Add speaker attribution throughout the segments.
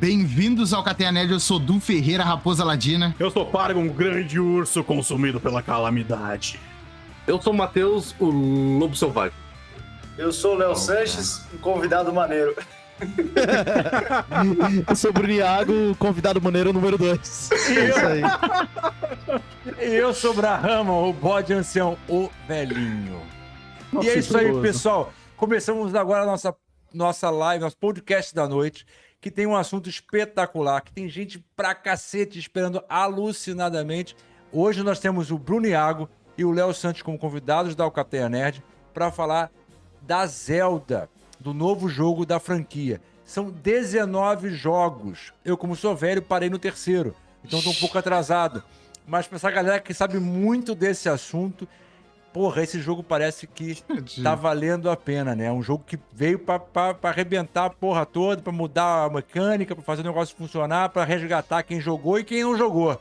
Speaker 1: Bem-vindos ao Cateia Nerd, eu sou Du Ferreira, Raposa Ladina.
Speaker 2: Eu sou Pargo, um grande urso consumido pela calamidade.
Speaker 3: Eu sou o Matheus, o Lobo Selvagem.
Speaker 4: Eu sou o Léo Sanches, um convidado maneiro.
Speaker 5: Eu sou o Bruniago, convidado maneiro número 2. Isso aí.
Speaker 6: E eu sou o Brahma, o bode ancião, o velhinho.
Speaker 2: Nossa,
Speaker 6: e é isso aí,
Speaker 2: curioso.
Speaker 6: Pessoal. Começamos agora a nossa live, nosso podcast da noite, que tem um assunto espetacular, que tem gente pra cacete esperando alucinadamente. Hoje nós temos o Bruniago e o Léo Santos como convidados da Alcateia Nerd para falar da Zelda, do novo jogo da franquia. São 19 jogos. Eu, como sou velho, parei no 3º, então estou um pouco atrasado. Mas para essa galera que sabe muito desse assunto, porra, esse jogo parece que tá valendo a pena, né? É um jogo que veio pra arrebentar a porra toda, pra mudar a mecânica, pra fazer o negócio funcionar, pra resgatar quem jogou e quem não jogou.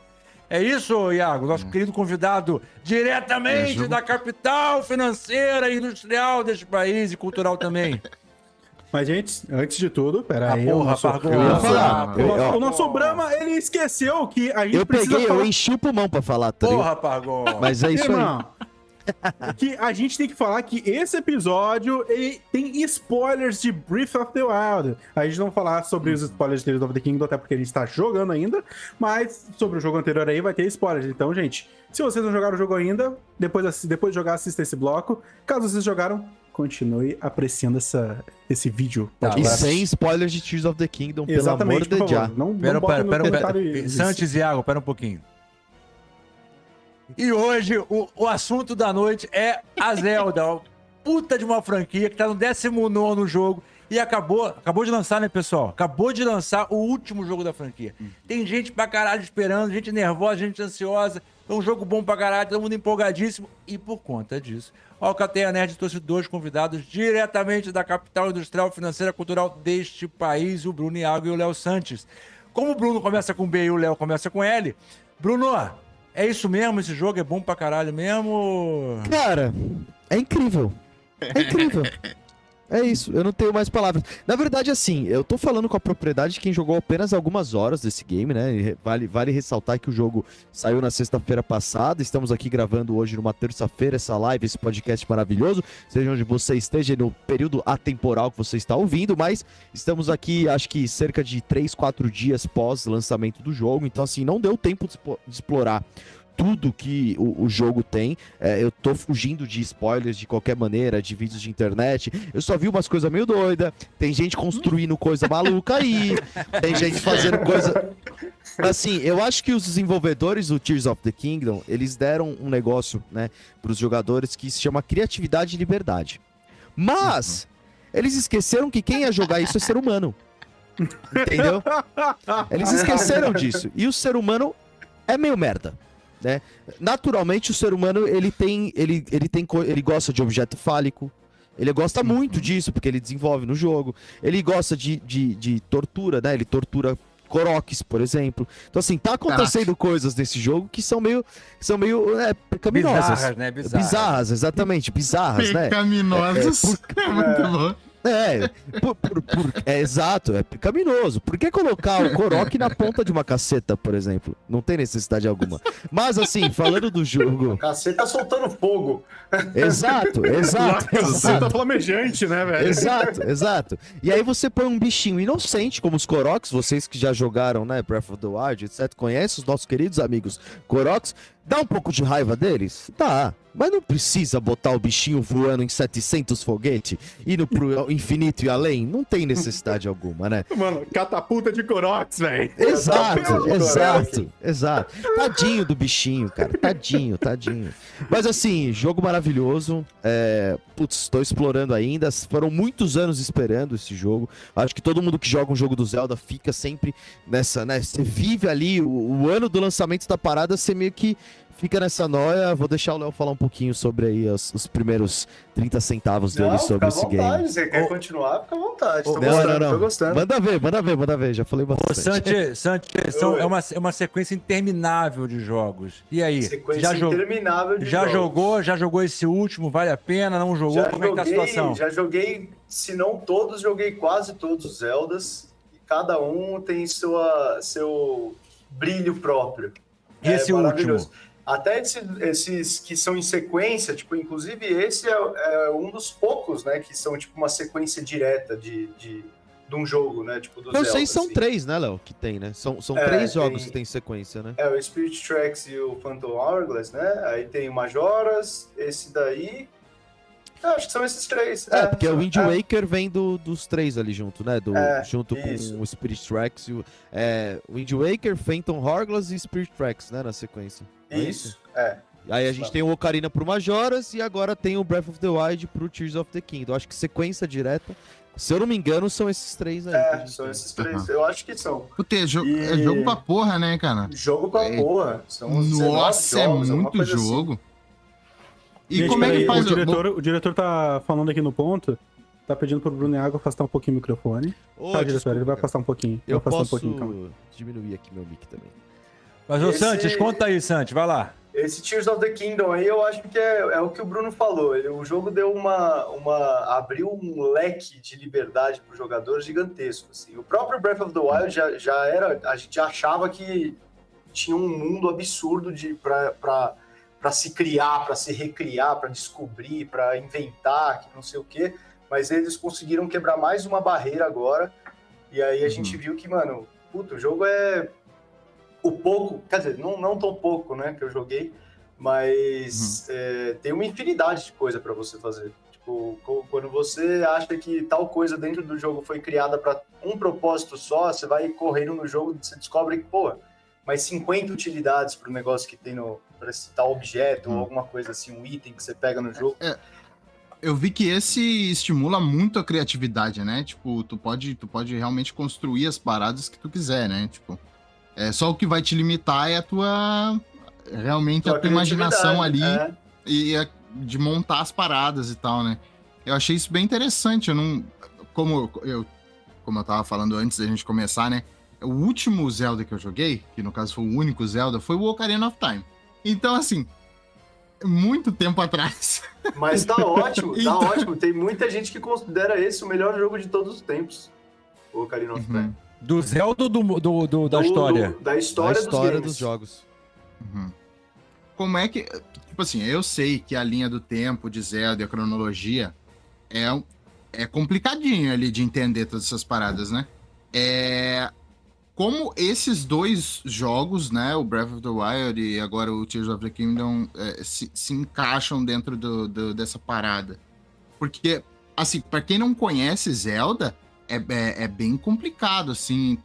Speaker 6: É isso, Iago, nosso querido convidado diretamente da capital financeira e industrial deste país e cultural também.
Speaker 2: Mas, gente, antes de tudo, peraí.
Speaker 6: Porra, Pargão.
Speaker 5: eu ia falar.
Speaker 2: O nosso Brahma, ele esqueceu que a gente
Speaker 5: Eu
Speaker 2: precisa
Speaker 5: peguei,
Speaker 2: falar...
Speaker 5: eu enchi o pulmão pra falar, tá ligado?
Speaker 6: Porra, Pargão.
Speaker 5: Mas é isso aí.
Speaker 2: Irmão, que a gente tem que falar que esse episódio ele tem spoilers de Breath of the Wild. A gente não vai falar sobre os spoilers de Tears of the Kingdom, até porque a gente tá jogando ainda, mas sobre o jogo anterior aí vai ter spoilers. Então, gente, se vocês não jogaram o jogo ainda, depois de jogar, assista esse bloco. Caso vocês jogaram, continue apreciando esse vídeo.
Speaker 6: Tá,
Speaker 5: E
Speaker 6: agora-
Speaker 5: sem spoilers de Tears of the Kingdom, pelo amor
Speaker 2: Exatamente, por
Speaker 5: de
Speaker 2: favor.
Speaker 5: já.
Speaker 2: Não
Speaker 6: Pera,
Speaker 2: bota no comentário isso.
Speaker 6: Santos e Iago, pera um pouquinho. E hoje, o assunto da noite é a Zelda, ó, puta de uma franquia que tá no 19º jogo e acabou de lançar, né, pessoal? Acabou de lançar o último jogo da franquia. Tem gente pra caralho esperando, gente nervosa, gente ansiosa. É um jogo bom pra caralho, todo mundo empolgadíssimo. E por conta disso, o Alcateia Nerd trouxe 2 convidados diretamente da capital industrial, financeira, cultural deste país, o Bruno Iago e o Léo Sanches. Como o Bruno começa com B e o Léo começa com L, Bruno, é isso mesmo? Esse jogo é bom pra caralho mesmo?
Speaker 5: Cara, é incrível. É incrível. É isso, eu não tenho mais palavras. Na verdade, assim, eu tô falando com a propriedade de quem jogou apenas algumas horas desse game, né? E vale ressaltar que o jogo saiu na sexta-feira passada. Estamos aqui gravando hoje numa terça-feira essa live, esse podcast maravilhoso. Seja onde você esteja, no período atemporal que você está ouvindo, mas estamos aqui, acho que cerca de 3, 4 dias pós-lançamento do jogo. Então, assim, não deu tempo de explorar tudo que o jogo tem. Eu tô fugindo de spoilers de qualquer maneira, de vídeos de internet. Eu só vi umas coisas meio doidas. Tem gente construindo coisa maluca aí. Tem gente fazendo coisa... Assim, eu acho que os desenvolvedores do Tears of the Kingdom, eles deram um negócio, né, pros jogadores que se chama criatividade e liberdade. Mas, eles esqueceram que quem ia jogar isso é ser humano. Entendeu? Eles esqueceram disso. E o ser humano é meio merda. Né? Naturalmente o ser humano ele gosta de objeto fálico, ele gosta muito disso porque ele desenvolve no jogo, ele gosta de tortura, né? Ele tortura Koroks, por exemplo. Então assim, tá acontecendo coisas nesse jogo que são meio pecaminosas.
Speaker 6: Bizarras, né?
Speaker 5: Bizarras, exatamente, bizarras, né?
Speaker 1: Pecaminosos. É muito bom.
Speaker 5: Exato, é pecaminoso. Por que colocar o Korok na ponta de uma caceta, por exemplo? Não tem necessidade alguma. Mas assim, falando do jogo...
Speaker 4: Cacete tá soltando fogo.
Speaker 5: Exato.
Speaker 2: Você tá flamejante, né, velho?
Speaker 5: Exato. E aí você põe um bichinho inocente, como os Koroks, vocês que já jogaram, né, Breath of the Wild, etc., conhecem os nossos queridos amigos Koroks, dá um pouco de raiva deles? Tá. Mas não precisa botar o bichinho voando em 700 foguete, indo pro infinito e além. Não tem necessidade alguma, né?
Speaker 2: Mano, catapulta de Koroks, velho.
Speaker 5: Exato. Tadinho do bichinho, cara. Tadinho. Mas assim, jogo maravilhoso. Tô explorando ainda. Foram muitos anos esperando esse jogo. Acho que todo mundo que joga um jogo do Zelda fica sempre nessa, né? Você vive ali o ano do lançamento da parada, você meio que fica nessa noia. Vou deixar o Léo falar um pouquinho sobre aí os primeiros 30 centavos dele sobre esse game.
Speaker 4: Fica à vontade, você quer continuar, fica à vontade.
Speaker 5: Não.
Speaker 4: Tô gostando.
Speaker 5: Manda ver, já falei bastante.
Speaker 6: Sanches, é uma sequência interminável de jogos. E aí?
Speaker 4: Sequência interminável de
Speaker 6: já
Speaker 4: jogos.
Speaker 6: Já jogou esse último? Vale a pena? Não jogou? Como é que tá a situação?
Speaker 4: Já joguei, se não todos, joguei quase todos os Zeldas. cada um tem seu brilho próprio.
Speaker 6: Esse
Speaker 4: maravilhoso.
Speaker 6: último.
Speaker 4: Até esses que são em sequência, tipo, inclusive esse é um dos poucos, né, que são tipo uma sequência direta de um jogo, né, tipo do
Speaker 5: Eu
Speaker 4: Zelda.
Speaker 5: sei, são
Speaker 4: assim.
Speaker 5: 3, né, Léo, que tem, né? São
Speaker 4: É,
Speaker 5: 3 jogos
Speaker 4: tem-
Speaker 5: que tem sequência, né?
Speaker 4: É o Spirit Tracks e o Phantom Hourglass, né? Aí tem o Majora's, esse daí. Eu acho que são esses 3.
Speaker 5: Porque o Wind Waker vem dos 3 ali junto, né? Junto
Speaker 4: isso.
Speaker 5: com o Spirit Tracks e o Wind Waker, Phantom Hourglass e Spirit Tracks, né? Na sequência. Não é
Speaker 4: Isso, é.
Speaker 5: Aí a gente tem o Ocarina pro Majora's e agora tem o Breath of the Wild pro Tears of the Kingdom. Acho que sequência direta, se eu não me engano, são esses 3 aí. que a gente
Speaker 4: São
Speaker 5: tem.
Speaker 4: esses 3. Eu acho que são.
Speaker 1: Puta, é
Speaker 4: E-
Speaker 1: jogo pra porra, né, cara?
Speaker 4: Jogo pra
Speaker 1: É.
Speaker 4: porra. São uns 19
Speaker 1: Nossa, é
Speaker 4: jogos, alguma
Speaker 1: muito
Speaker 4: coisa assim.
Speaker 1: jogo. E
Speaker 2: Gente,
Speaker 1: como é que
Speaker 2: peraí,
Speaker 1: faz
Speaker 2: o diretor tá falando aqui no ponto, tá pedindo pro Bruno Iago afastar um pouquinho o microfone.
Speaker 5: Ô,
Speaker 2: Tá, diretor,
Speaker 5: desculpa,
Speaker 2: ele vai
Speaker 5: cara.
Speaker 2: afastar um pouquinho.
Speaker 5: Eu
Speaker 2: Vai afastar
Speaker 5: posso
Speaker 2: um pouquinho, calma.
Speaker 5: diminuir aqui meu mic também.
Speaker 6: Mas, ô
Speaker 4: Esse-
Speaker 6: Santos, conta aí, Santos, vai lá.
Speaker 4: Esse Tears of the Kingdom aí, eu acho que é o que o Bruno falou. O jogo deu abriu um leque de liberdade pro jogador gigantesco. Assim. O próprio Breath of the Wild já era. A gente já achava que tinha um mundo absurdo para se criar, para se recriar, para descobrir, para inventar, que não sei o quê. Mas eles conseguiram quebrar mais uma barreira agora. E aí a gente viu que, mano, puta, o jogo é o pouco, quer dizer, não tão pouco, né, que eu joguei, mas tem uma infinidade de coisa para você fazer. Tipo, quando você acha que tal coisa dentro do jogo foi criada para um propósito só, você vai correndo no jogo, você descobre que, pô, mais 50 utilidades para o negócio que tem para esse tal objeto ou alguma coisa assim, um item que você pega no jogo.
Speaker 1: Eu vi que esse estimula muito a criatividade, né? Tipo, tu pode realmente construir as paradas que tu quiser, né? Tipo, só o que vai te limitar é a tua imaginação ali
Speaker 4: criatividade,
Speaker 1: e de montar as paradas e tal, né? Eu achei isso bem interessante. Eu não, como eu tava falando antes da gente começar, né? O último Zelda que eu joguei, que no caso foi o único Zelda, foi o Ocarina of Time. Então, assim, muito tempo atrás.
Speaker 4: Mas tá ótimo, tá
Speaker 1: Então-
Speaker 4: ótimo. Tem muita gente que considera esse o melhor jogo de todos os tempos. O Ocarina of Time.
Speaker 6: Do Zelda ou da história?
Speaker 4: Da história,
Speaker 5: A história
Speaker 4: dos
Speaker 5: dos
Speaker 4: games.
Speaker 5: jogos.
Speaker 1: Como é que... Tipo assim, eu sei que a linha do tempo de Zelda e a cronologia é complicadinho ali de entender todas essas paradas, né? Como esses dois jogos, né, o Breath of the Wild e agora o Tears of the Kingdom, se encaixam dentro dessa parada. Porque, assim, pra quem não conhece Zelda, é bem complicado, assim,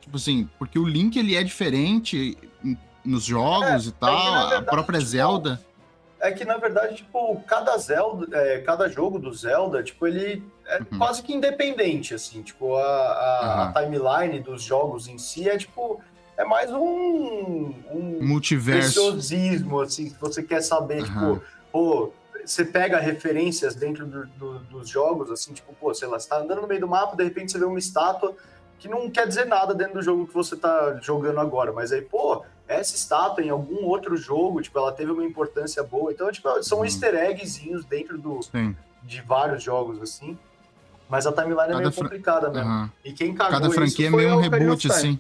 Speaker 1: tipo assim, porque o Link, ele é diferente nos jogos e tal,
Speaker 4: que, na
Speaker 1: a
Speaker 4: verdade,
Speaker 1: própria
Speaker 4: tipo,
Speaker 1: Zelda...
Speaker 4: É que, na verdade, tipo, cada jogo do Zelda, tipo, ele é quase que independente, assim. Tipo, a timeline dos jogos em si é mais um
Speaker 1: Multiverso.
Speaker 4: preciosismo, assim, que você quer saber, tipo, pô, você pega referências dentro dos jogos, assim, tipo, pô, sei lá, você tá andando no meio do mapa, de repente você vê uma estátua que não quer dizer nada dentro do jogo que você tá jogando agora, mas aí, pô, essa estátua em algum outro jogo, tipo, ela teve uma importância boa. Então, tipo, são easter eggzinhos dentro de vários jogos, assim. Mas a timeline é meio complicada mesmo. E quem cagou
Speaker 1: Cada franquia é
Speaker 4: isso foi
Speaker 1: meio um
Speaker 4: o Ocarina
Speaker 1: reboot,
Speaker 4: of Time.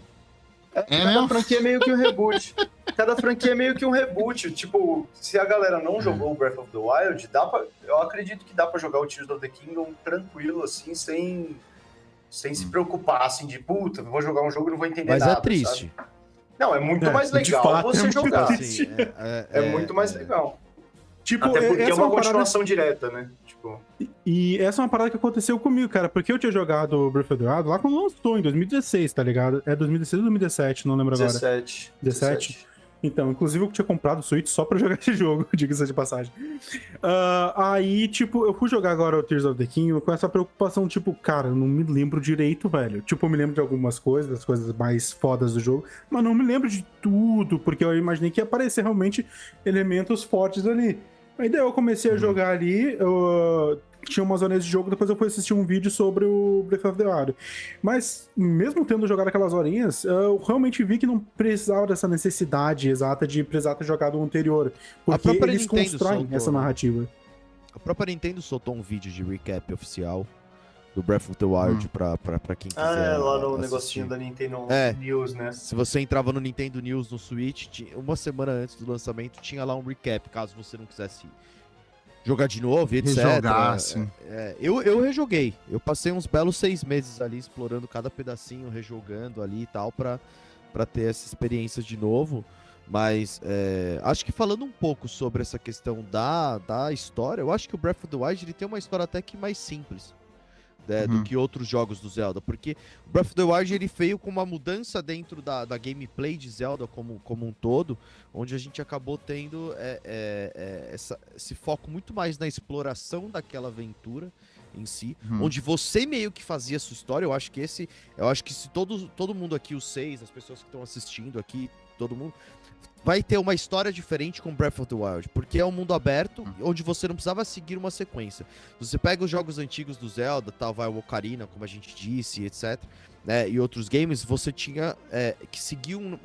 Speaker 1: assim.
Speaker 4: Cada
Speaker 1: mesmo?
Speaker 4: franquia é meio que um reboot. Cada franquia é meio que um reboot. Tipo, se a galera não jogou o Breath of the Wild, eu acredito que dá pra jogar o Tears of the Kingdom tranquilo, assim, sem se preocupar, assim, de puta, vou jogar um jogo e não vou entender
Speaker 5: Mas
Speaker 4: nada.
Speaker 5: é triste.
Speaker 4: Sabe? Não, é muito mais
Speaker 2: de
Speaker 4: legal
Speaker 2: fato,
Speaker 4: você
Speaker 2: é muito
Speaker 4: jogar.
Speaker 2: triste.
Speaker 4: É muito mais legal.
Speaker 2: Tipo,
Speaker 4: Até porque é
Speaker 2: essa
Speaker 4: uma
Speaker 2: parada-
Speaker 4: continuação direta, né? Tipo,
Speaker 2: E essa é uma parada que aconteceu comigo, cara, porque eu tinha jogado Breath of the Wild lá quando lançou, em 2016, tá ligado? É 2016 ou 2017, não lembro agora.
Speaker 4: 17.
Speaker 2: Então, inclusive eu tinha comprado o Switch só pra jogar esse jogo, diga-se de passagem. Aí, tipo, eu fui jogar agora o Tears of the Kingdom com essa preocupação, tipo, cara, eu não me lembro direito, velho. Tipo, eu me lembro de algumas coisas, das coisas mais fodas do jogo, mas não me lembro de tudo, porque eu imaginei que ia aparecer realmente elementos fortes ali. Aí daí eu comecei a jogar ali, tinha umas horinhas de jogo, depois eu fui assistir um vídeo sobre o Breath of the Wild. Mas, mesmo tendo jogado aquelas horinhas, eu realmente vi que não precisava dessa necessidade exata de precisar ter jogado o anterior. Porque
Speaker 5: própria
Speaker 2: eles
Speaker 5: Nintendo
Speaker 2: constroem
Speaker 5: soltou,
Speaker 2: essa
Speaker 5: né?
Speaker 2: narrativa.
Speaker 5: A própria Nintendo soltou um vídeo de recap oficial do Breath of the Wild pra quem quiser.
Speaker 4: Lá no
Speaker 5: assistir.
Speaker 4: negocinho da Nintendo News, né?
Speaker 5: Se você entrava no Nintendo News no Switch, uma semana antes do lançamento, tinha lá um recap, caso você não quisesse jogar de novo, etc.
Speaker 1: Rejogar, assim.
Speaker 5: Eu rejoguei. Eu passei uns belos 6 meses ali explorando cada pedacinho, rejogando ali e tal, pra ter essa experiência de novo. Mas acho que falando um pouco sobre essa questão da história, eu acho que o Breath of the Wild ele tem uma história até que mais simples. Do que outros jogos do Zelda, porque o Breath of the Wild ele veio com uma mudança dentro da gameplay de Zelda como um todo, onde a gente acabou tendo esse foco muito mais na exploração daquela aventura em si, onde você meio que fazia a sua história. Eu acho que se todo mundo aqui, os 6, as pessoas que estão assistindo aqui, todo mundo vai ter uma história diferente com Breath of the Wild, porque é um mundo aberto, onde você não precisava seguir uma sequência. Você pega os jogos antigos do Zelda, tal, vai o Ocarina, como a gente disse, etc., né, e outros games, você tinha que seguir um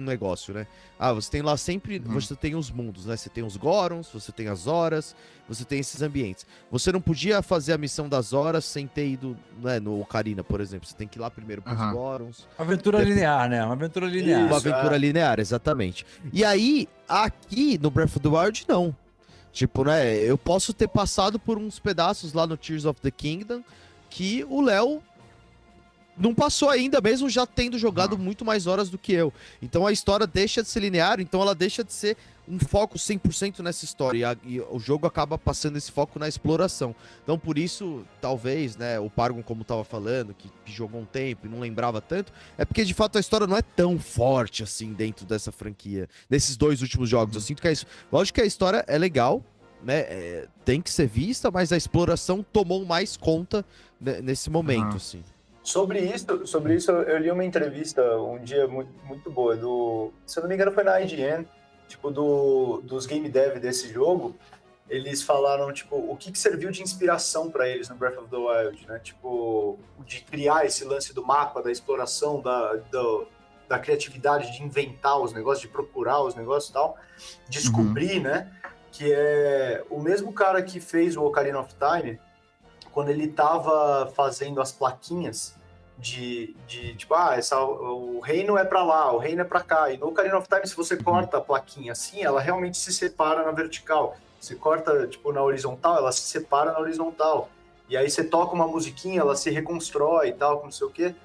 Speaker 5: negócio, né? Você tem lá sempre, você tem os mundos, né? Você tem os Gorons, você tem as Horas, você tem esses ambientes. Você não podia fazer a missão das Horas sem ter ido, né, no Ocarina, por exemplo. Você tem que ir lá primeiro pros Gorons.
Speaker 6: Uma aventura linear, né? Uma aventura linear.
Speaker 5: Uma aventura linear, exatamente. E aí, aqui no Breath of the Wild, não. Tipo, né, eu posso ter passado por uns pedaços lá no Tears of the Kingdom que o Léo não passou ainda, mesmo já tendo jogado muito mais horas do que eu. Então a história deixa de ser linear, então ela deixa de ser um foco 100% nessa história. E o jogo acaba passando esse foco na exploração. Então por isso, talvez, né, o Pargon, como tava falando, que jogou um tempo e não lembrava tanto, é porque de fato a história não é tão forte assim dentro dessa franquia, nesses 2 últimos jogos. Eu sinto que lógico que a história é legal, né, tem que ser vista, mas a exploração tomou mais conta nesse momento, assim.
Speaker 4: Sobre isso, eu li uma entrevista um dia muito boa, se eu não me engano foi na IGN, tipo, dos game dev desse jogo. Eles falaram, tipo, o que serviu de inspiração para eles no Breath of the Wild, né? Tipo, de criar esse lance do mapa, da exploração, da criatividade, de inventar os negócios, de procurar os negócios e tal, descobrir, né? Que é o mesmo cara que fez o Ocarina of Time, quando ele tava fazendo as plaquinhas de tipo, o reino é pra lá, o reino é pra cá. E no Ocarina of Time, se você corta a plaquinha assim, ela realmente se separa na vertical. Você corta, tipo, na horizontal, ela se separa na horizontal. E aí você toca uma musiquinha, ela se reconstrói e tal, não sei o quê.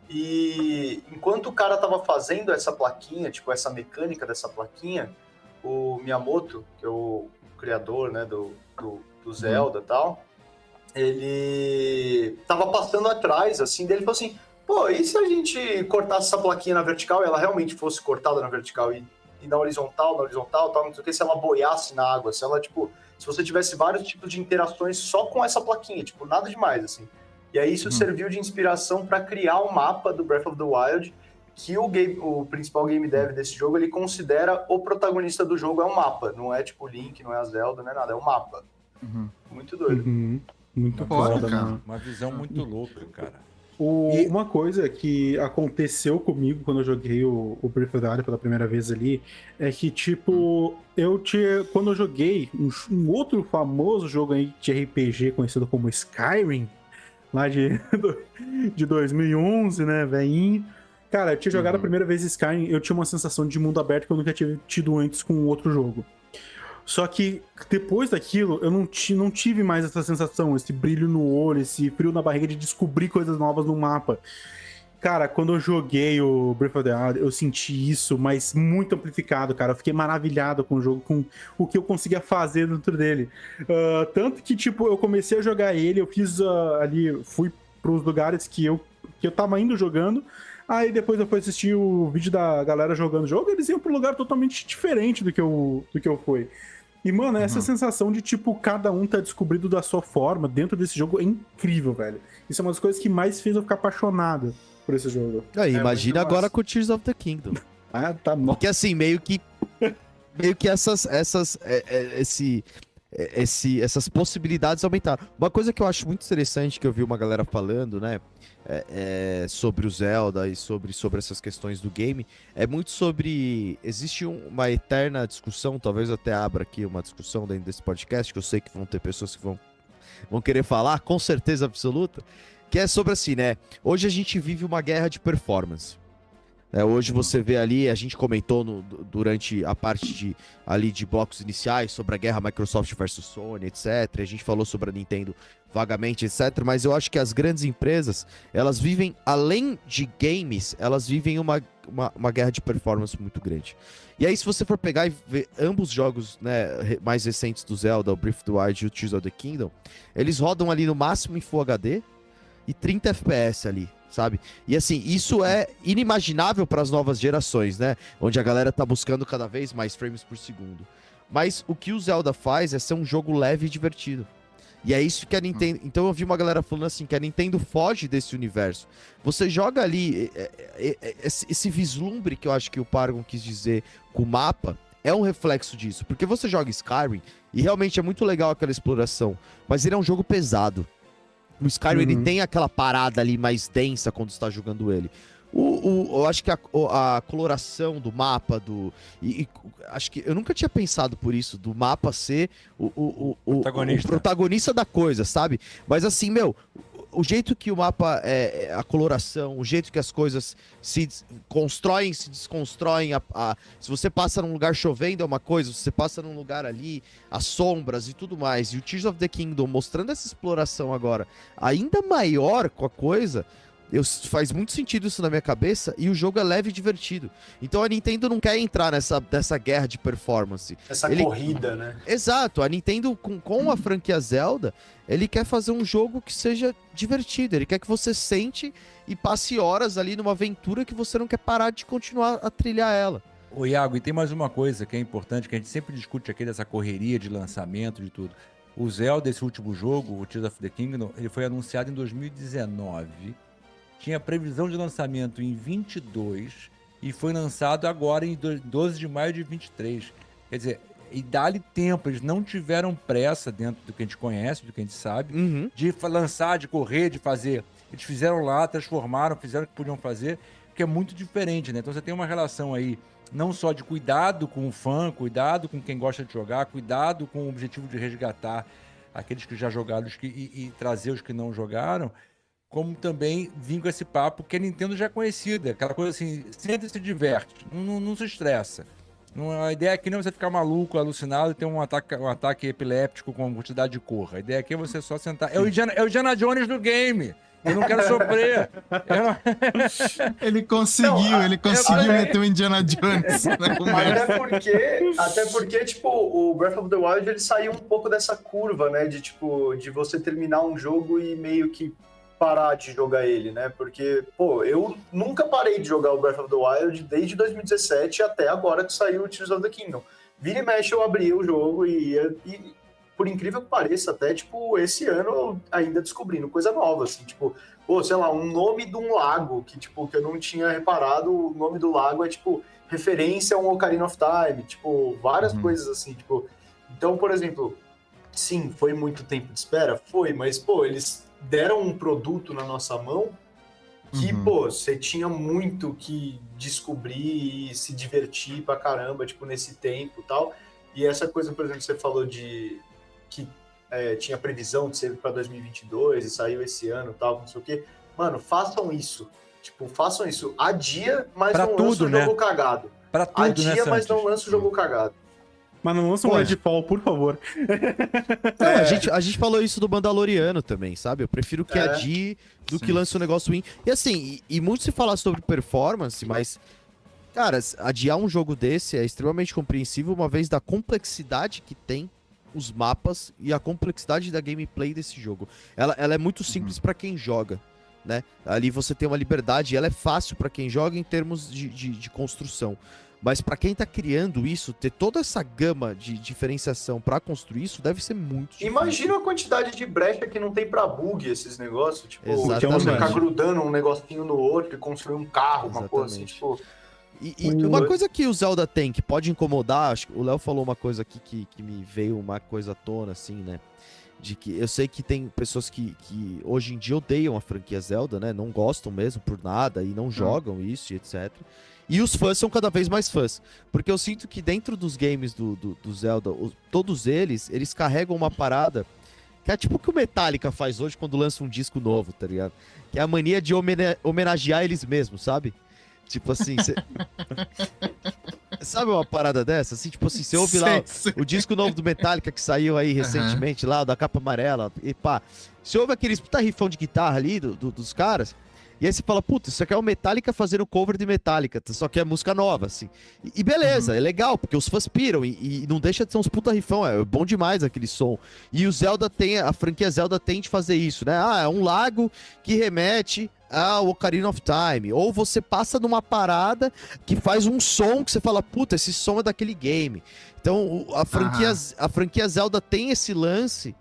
Speaker 4: E enquanto o cara tava fazendo essa plaquinha, tipo, essa mecânica dessa plaquinha, o Miyamoto, que é o criador, né, do Zelda e tal, ele tava passando atrás, assim, dele, falou assim, pô, e se a gente cortasse essa plaquinha na vertical e ela realmente fosse cortada na vertical e na horizontal, tal, não sei o que, se ela boiasse na água, se ela, tipo, se você tivesse vários tipos de interações só com essa plaquinha, tipo, nada demais, assim. E aí isso serviu de inspiração para criar o mapa do Breath of the Wild, que o principal game dev desse jogo, ele considera o protagonista do jogo é um mapa, não é tipo o Link, não é a Zelda, não é nada, é um mapa. Muito doido.
Speaker 2: Muito
Speaker 1: Foda,
Speaker 2: foda,
Speaker 1: cara.
Speaker 2: mano.
Speaker 6: Uma visão muito louca, cara.
Speaker 2: Uma coisa que aconteceu comigo quando eu joguei o Breath of the Wild pela primeira vez ali é que, tipo, quando eu joguei um outro famoso jogo aí de RPG conhecido como Skyrim, lá de 2011, né, velhinho. Cara, eu tinha jogado a primeira vez Skyrim, eu tinha uma sensação de mundo aberto que eu nunca tinha tido antes com outro jogo. Só que depois daquilo, eu não tive mais essa sensação, esse brilho no olho, esse frio na barriga de descobrir coisas novas no mapa. Cara, quando eu joguei o Breath of the Wild, eu senti isso, mas muito amplificado, cara. Eu fiquei maravilhado com o jogo, com o que eu conseguia fazer dentro dele. Tanto que, tipo, eu comecei a jogar ele, eu fiz fui pros lugares que eu tava indo jogando. Aí depois eu fui assistir o vídeo da galera jogando o jogo, eles iam pra um lugar totalmente diferente do que eu fui. E, mano, essa sensação de, tipo, cada um tá descobrindo da sua forma dentro desse jogo é incrível, velho. Isso é uma das coisas que mais fez eu ficar apaixonado por esse jogo.
Speaker 5: Imagina agora com o Tears of the Kingdom.
Speaker 2: Tá bom.
Speaker 5: Porque, assim, meio que essas possibilidades aumentaram. Uma coisa que eu acho muito interessante que eu vi uma galera falando, né, sobre o Zelda e sobre essas questões do game, é muito sobre... Existe uma eterna discussão, talvez eu até abra aqui uma discussão dentro desse podcast, que eu sei que vão ter pessoas que vão vão querer falar, com certeza absoluta, que é sobre assim, né? Hoje a gente vive uma guerra de performance. Hoje você vê ali, a gente comentou durante a parte ali de blocos iniciais sobre a guerra Microsoft versus Sony, etc. A gente falou sobre a Nintendo vagamente, etc. Mas eu acho que as grandes empresas, elas vivem, além de games, elas vivem uma guerra de performance muito grande. E aí, se você for pegar e ver ambos jogos, né, mais recentes do Zelda, o Breath of the Wild e o Tears of the Kingdom, eles rodam ali no máximo em Full HD e 30 FPS ali, sabe? E assim, isso é inimaginável para as novas gerações, né? Onde a galera tá buscando cada vez mais frames por segundo. Mas o que o Zelda faz é ser um jogo leve e divertido. E é isso que a Nintendo... Então eu vi uma galera falando assim, que a Nintendo foge desse universo. Você joga ali, esse vislumbre que eu acho que o Paragon quis dizer com o mapa, é um reflexo disso. Porque você joga Skyrim, e realmente é muito legal aquela exploração, mas ele é um jogo pesado. O Skyrim, ele tem aquela parada ali mais densa quando você tá jogando ele. Eu acho que a coloração do mapa, acho que eu nunca tinha pensado por isso, do mapa ser o protagonista da coisa, sabe? Mas assim, o jeito que o mapa a coloração, o jeito que as coisas se constroem, se desconstroem, se você passa num lugar chovendo é uma coisa, se você passa num lugar ali, as sombras e tudo mais, e o Tears of the Kingdom mostrando essa exploração agora ainda maior com a coisa, faz muito sentido isso na minha cabeça, e o jogo é leve e divertido. Então a Nintendo não quer entrar nessa guerra de performance.
Speaker 4: Corrida, né?
Speaker 5: Exato, a Nintendo com a franquia Zelda, ele quer fazer um jogo que seja divertido, ele quer que você sente e passe horas ali numa aventura que você não quer parar de continuar a trilhar ela.
Speaker 6: Ô Iago, e tem mais uma coisa que é importante, que a gente sempre discute aqui dessa correria de lançamento, de tudo. O Zelda, esse último jogo, o Tears of the Kingdom, ele foi anunciado em 2019, tinha previsão de lançamento em 22 e foi lançado agora em 12 de maio de 23. Quer dizer, e dá-lhe tempo, eles não tiveram pressa dentro do que a gente conhece, do que a gente sabe, de lançar, de correr, de fazer. Eles fizeram lá, transformaram, fizeram o que podiam fazer, que é muito diferente, né? Então você tem uma relação aí, não só de cuidado com o fã, cuidado com quem gosta de jogar, cuidado com o objetivo de resgatar aqueles que já jogaram e trazer os que não jogaram, como também vir com esse papo que a Nintendo já é conhecida, aquela coisa assim, senta e se diverte, não se estressa. A ideia aqui não é você ficar maluco, alucinado e ter um ataque epiléptico com quantidade de cor. A ideia aqui é você só sentar. É o Indiana Jones do game. Eu não quero sofrer.
Speaker 1: Ele conseguiu meter o Indiana Jones na conversa.
Speaker 4: Até porque, tipo, o Breath of the Wild, ele saiu um pouco dessa curva, né? De você terminar um jogo e meio que parar de jogar ele, né? Porque, eu nunca parei de jogar o Breath of the Wild desde 2017 até agora que saiu o Tears of the Kingdom. Vira e mexe, eu abria o jogo e por incrível que pareça, até, tipo, esse ano eu ainda descobrindo coisa nova, assim, tipo, sei lá, um nome de um lago que, tipo, que eu não tinha reparado, o nome do lago é, tipo, referência a um Ocarina of Time, tipo, várias coisas assim, tipo. Então, por exemplo, sim, foi muito tempo de espera? Foi, mas, eles deram um produto na nossa mão que, você tinha muito que descobrir e se divertir pra caramba, tipo, nesse tempo e tal. E essa coisa, por exemplo, você falou de que tinha previsão de ser pra 2022 e saiu esse ano e tal, não sei o quê. Mano, façam isso. Tipo, façam isso. Adia, mas
Speaker 6: pra
Speaker 4: não
Speaker 6: tudo,
Speaker 4: lança o
Speaker 6: né?
Speaker 4: jogo cagado.
Speaker 6: Pra tudo,
Speaker 4: Adia,
Speaker 6: né,
Speaker 4: mas não lança o jogo cagado.
Speaker 2: Mas não lança um Redfall, por favor.
Speaker 5: Não, a gente falou isso do Mandaloriano também, sabe? Eu prefiro que adie do que lance um negócio ruim. E assim, e muito se fala sobre performance, mas, cara, adiar um jogo desse é extremamente compreensível, uma vez da complexidade que tem os mapas e a complexidade da gameplay desse jogo. Ela é muito simples pra quem joga, né? Ali você tem uma liberdade, ela é fácil pra quem joga em termos de construção. Mas pra quem tá criando isso, ter toda essa gama de diferenciação pra construir isso deve ser muito difícil.
Speaker 4: Imagina a quantidade de brecha que não tem pra bug esses negócios. Tipo,
Speaker 5: Exatamente.
Speaker 4: você ficar grudando um negocinho no outro e construir um carro, uma coisa assim, tipo.
Speaker 5: E uma coisa que o Zelda tem, que pode incomodar, acho que o Léo falou uma coisa aqui que me veio uma coisa à tona, assim, né? De que eu sei que tem pessoas que hoje em dia odeiam a franquia Zelda, né? Não gostam mesmo por nada e não jogam isso e etc. E os fãs são cada vez mais fãs. Porque eu sinto que dentro dos games do Zelda, todos eles carregam uma parada Que é tipo o que o Metallica faz hoje quando lança um disco novo, tá ligado? Que é a mania de homenagear eles mesmos, sabe? Tipo assim, sabe uma parada dessa? Assim, tipo assim, você ouve lá o disco novo do Metallica que saiu aí recentemente, lá, da capa amarela, e pá. Você ouve aqueles puta rifão de guitarra ali dos caras, e aí você fala, puta, isso aqui é o Metallica fazendo cover de Metallica, só que é música nova, assim. E beleza, é legal, porque os fãs piram, e não deixa de ser uns puta rifão, é bom demais aquele som. E o Zelda a franquia Zelda tem de fazer isso, né? Ah, é um lago que remete ao Ocarina of Time. Ou você passa numa parada que faz um som que você fala, puta, esse som é daquele game. Então, a franquia Zelda tem esse lance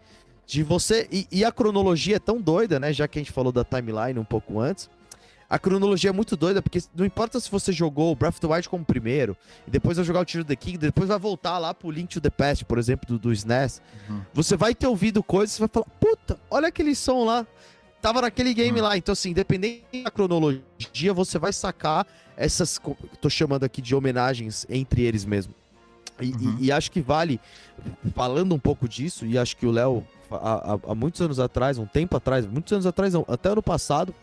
Speaker 5: de você... E a cronologia é tão doida, né? Já que a gente falou da timeline um pouco antes. A cronologia é muito doida, porque não importa se você jogou o Breath of the Wild como primeiro, e depois vai jogar o Tears of the King, depois vai voltar lá pro Link to the Past, por exemplo, do SNES. Você vai ter ouvido coisas, você vai falar, puta, olha aquele som lá. Tava naquele game lá. Então, assim, independente da cronologia, você vai sacar essas... Tô chamando aqui de homenagens entre eles mesmo. E acho que vale, falando um pouco disso, e acho que o Léo, há muitos anos atrás, muitos anos atrás não, até ano passado,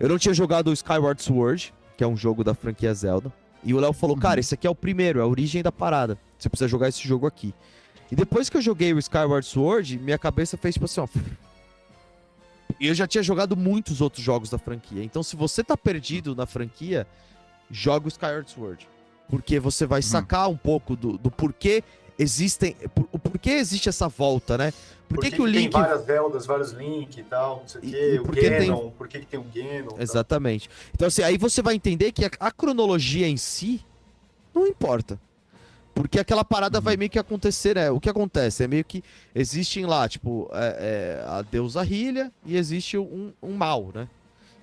Speaker 5: eu não tinha jogado o Skyward Sword, que é um jogo da franquia Zelda. E o Léo falou, cara, esse aqui é o primeiro, é a origem da parada. Você precisa jogar esse jogo aqui. E depois que eu joguei o Skyward Sword, minha cabeça fez tipo assim, ó... E eu já tinha jogado muitos outros jogos da franquia. Então, se você tá perdido na franquia, joga o Skyward Sword. Porque você vai sacar um pouco do porquê existem... O porquê existe essa volta, né? Por que o Link...
Speaker 4: Tem várias Zeldas, vários Link e tal, não sei o quê. O Ganon, por que tem o Ganon?
Speaker 5: Exatamente. Então, assim, aí você vai entender que a cronologia em si não importa. Porque aquela parada vai meio que acontecer, né? O que acontece? É meio que existem lá, tipo, a deusa Hylia e existe um mal, né?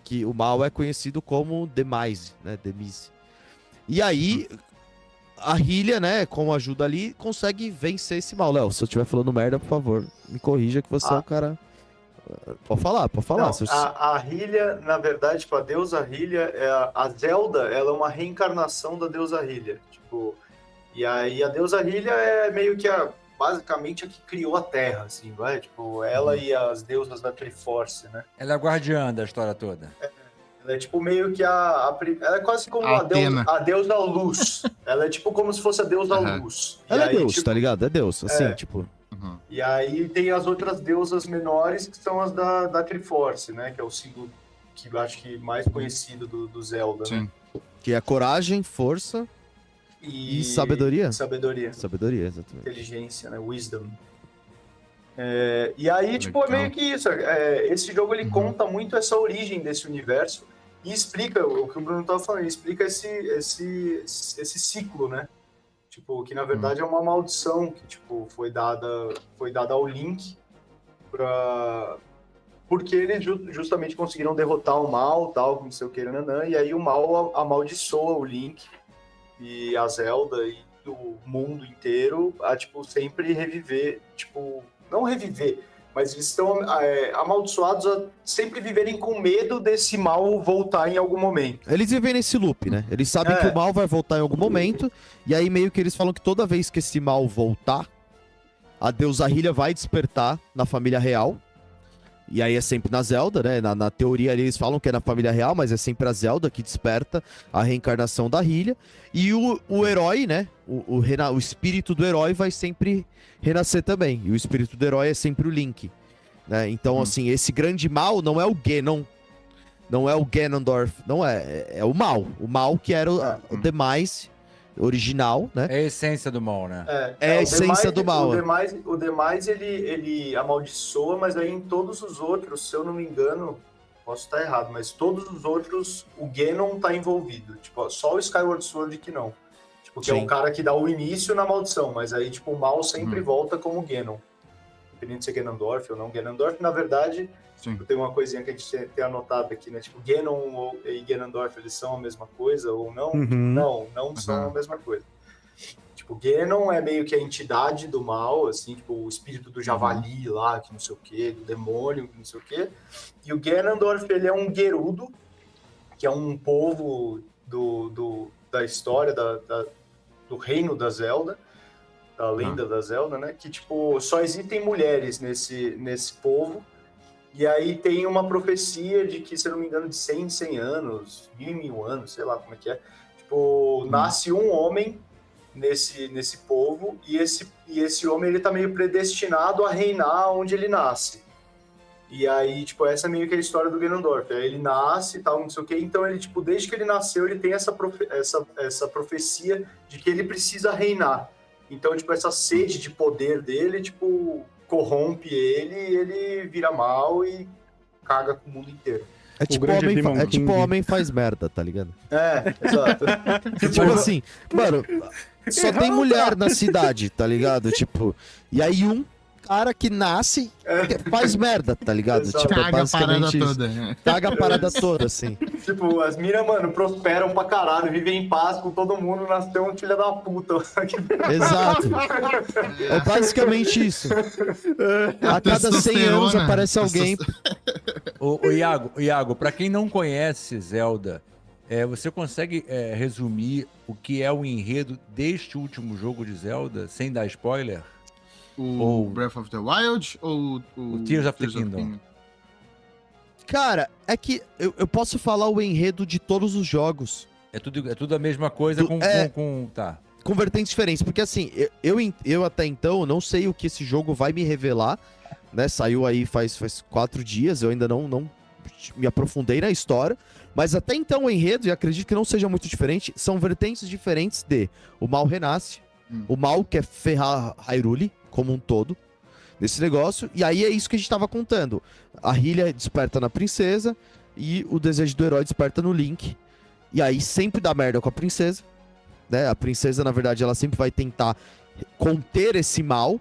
Speaker 5: Que o mal é conhecido como Demise, né? Demise. E aí, a Hylia, né, com ajuda ali, consegue vencer esse mal. Léo, se eu estiver falando merda, por favor, me corrija que você é o cara... Pode falar.
Speaker 4: Não, a Hylia, na verdade, tipo, a deusa Hylia, a Zelda, ela é uma reencarnação da deusa Hylia. Tipo... E aí a deusa Hylia é meio que basicamente a que criou a Terra, assim, vai? Tipo, ela e as deusas da Triforce, né?
Speaker 6: Ela é a guardiã da história toda.
Speaker 4: Ela é tipo meio que ela é quase como a deusa luz. Ela é tipo como se fosse a deusa luz.
Speaker 5: Ela
Speaker 4: aí,
Speaker 5: é Deus,
Speaker 4: tipo,
Speaker 5: tá ligado? É Deus, assim, tipo...
Speaker 4: E aí tem as outras deusas menores, que são as da Triforce, né? Que é o símbolo que eu acho que mais conhecido do Zelda, né?
Speaker 5: Que é coragem, força... E sabedoria?
Speaker 4: Sabedoria,
Speaker 5: exatamente.
Speaker 4: Inteligência, né? Wisdom. E aí, tipo, é meio que isso. Esse jogo, ele conta muito essa origem desse universo e explica o que o Bruno tava falando, explica esse ciclo, né? Tipo, que na verdade é uma maldição que, tipo, foi dada ao Link porque eles justamente conseguiram derrotar o mal, tal, não sei o que, nanã, e aí o mal amaldiçoa o Link e a Zelda e o mundo inteiro a, tipo, sempre reviver, tipo, não reviver, mas eles estão amaldiçoados a sempre viverem com medo desse mal voltar em algum momento.
Speaker 5: Eles vivem nesse loop, né? Eles sabem que o mal vai voltar em algum momento, e aí meio que eles falam que toda vez que esse mal voltar, a deusa Hylia vai despertar na família real. E aí é sempre na Zelda, né? Na teoria eles falam que é na família real, mas é sempre a Zelda que desperta a reencarnação da Hylia. E o herói, né? O espírito do herói vai sempre renascer também. E o espírito do herói é sempre o Link. Né? Então, assim, esse grande mal não é o Ganon. Não é o Ganondorf. Não é. É o mal. O mal que era o Demise original, né?
Speaker 6: É a essência do mal, né?
Speaker 5: É a essência do mal.
Speaker 4: O Demise, ele amaldiçoa, mas aí em todos os outros, se eu não me engano, posso estar errado, mas todos os outros, o Ganon tá envolvido. Tipo, só o Skyward Sword que não. Tipo, que é o cara que dá o início na maldição, mas aí, tipo, o mal sempre volta como Ganon. Independente de ser Ganondorf ou não. Ganondorf, na verdade, tem uma coisinha que a gente tem anotado aqui, né? Tipo, Ganon e Ganondorf, eles são a mesma coisa ou não? Não são a mesma coisa. Tipo, Ganon é meio que a entidade do mal, assim, tipo, o espírito do javali lá, que não sei o quê, do demônio, que não sei o quê. E o Ganondorf, ele é um Gerudo, que é um povo da história, do reino da Zelda, da lenda da Zelda, né? Que, tipo, só existem mulheres nesse povo. E aí tem uma profecia de que, se eu não me engano, de 100 anos, 1000 anos, sei lá como é que é. Tipo, nasce um homem nesse povo e esse homem, ele tá meio predestinado a reinar onde ele nasce. E aí, tipo, essa é meio que a história do Ganondorf. Aí ele nasce e tal, não sei o quê. Então, ele, tipo, desde que ele nasceu, ele tem essa profecia de que ele precisa reinar. Então, tipo, essa sede de poder dele, tipo, corrompe ele e ele vira mal e caga com o mundo inteiro.
Speaker 5: É tipo,
Speaker 2: grande Demon King.
Speaker 5: homem faz merda, tá ligado?
Speaker 4: É, exato.
Speaker 5: Tipo assim, mano, só tem mulher na cidade, tá ligado? Tipo, e aí um cara que nasce faz merda, tá ligado?
Speaker 4: Exato.
Speaker 5: Tipo, é
Speaker 1: Caga a parada
Speaker 5: basicamente isso.
Speaker 1: toda. né?
Speaker 5: Caga a parada toda, assim.
Speaker 4: Tipo, as minas, mano, prosperam pra caralho, vivem em paz com todo mundo, nasceu um filho da puta.
Speaker 5: Exato. É basicamente isso. A cada 100 anos
Speaker 1: testosterona.
Speaker 5: aparece alguém.
Speaker 6: Ô, Iago, pra quem não conhece Zelda, você consegue resumir o que é o enredo deste último jogo de Zelda, sem dar spoiler?
Speaker 1: O Breath of the Wild ou
Speaker 6: O Tears of the Kingdom?
Speaker 5: Cara, é que eu posso falar o enredo de todos os jogos.
Speaker 6: É tudo a mesma coisa Tá.
Speaker 5: Com vertentes diferentes, porque assim, eu até então não sei o que esse jogo vai me revelar, né? Saiu aí faz 4 dias, eu ainda não me aprofundei na história, mas até então o enredo, e acredito que não seja muito diferente, são vertentes diferentes de o mal renasce, o mal quer ferrar Hyrule como um todo, nesse negócio, e aí é isso que a gente tava contando. A Hylia desperta na princesa, e o desejo do herói desperta no Link, e aí sempre dá merda com a princesa, né? A princesa, na verdade, ela sempre vai tentar conter esse mal,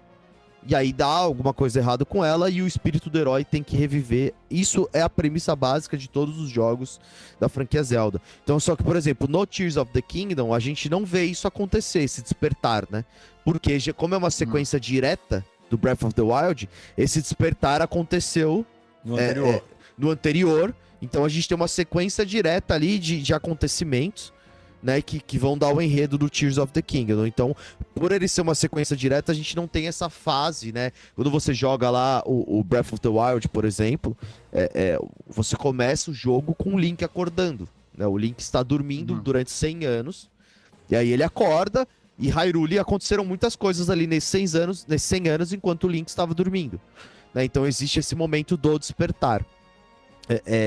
Speaker 5: e aí dá alguma coisa errada com ela, e o espírito do herói tem que reviver. Isso é a premissa básica de todos os jogos da franquia Zelda. Então, só que, por exemplo, no Tears of the Kingdom, a gente não vê isso acontecer, esse despertar, né? Porque, como é uma sequência direta do Breath of the Wild, esse despertar aconteceu
Speaker 6: No anterior.
Speaker 5: no anterior. Então a gente tem uma sequência direta ali de acontecimentos, né, que vão dar o enredo do Tears of the Kingdom. Então, por ele ser uma sequência direta, a gente não tem essa fase, né? Quando você joga lá o Breath of the Wild, por exemplo, você começa o jogo com o Link acordando, né? O Link está dormindo durante 100 anos, e aí ele acorda, e Hyrule aconteceram muitas coisas ali nesses 100 anos enquanto o Link estava dormindo, né? Então existe esse momento do despertar.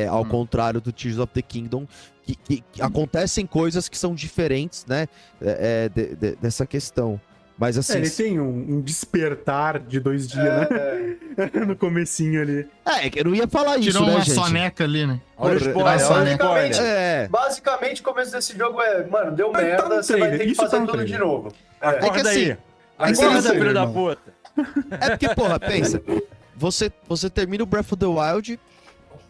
Speaker 5: Ao contrário do Tears of the Kingdom, que acontecem coisas que são diferentes, né, dessa questão. Mas assim...
Speaker 2: ele tem um despertar de 2 dias, né? No comecinho ali.
Speaker 5: Eu não ia falar isso,
Speaker 1: Tirou
Speaker 5: né,
Speaker 1: uma
Speaker 5: gente?
Speaker 1: soneca ali, né?
Speaker 6: Olha o spoiler,
Speaker 1: Nossa,
Speaker 6: olha o
Speaker 1: né?
Speaker 6: spoiler.
Speaker 4: Basicamente, o começo desse jogo mano, deu
Speaker 2: Mas tá
Speaker 4: merda,
Speaker 2: no
Speaker 4: você vai
Speaker 2: trailer,
Speaker 4: ter que
Speaker 2: isso
Speaker 4: fazer
Speaker 2: tá no
Speaker 4: tudo
Speaker 2: trailer.
Speaker 4: de novo.
Speaker 6: Acorda
Speaker 5: que assim,
Speaker 6: aí. Acorda,
Speaker 2: isso aí,
Speaker 6: filho da
Speaker 2: irmão.
Speaker 6: puta.
Speaker 5: É porque, porra, pensa, você termina o Breath of the Wild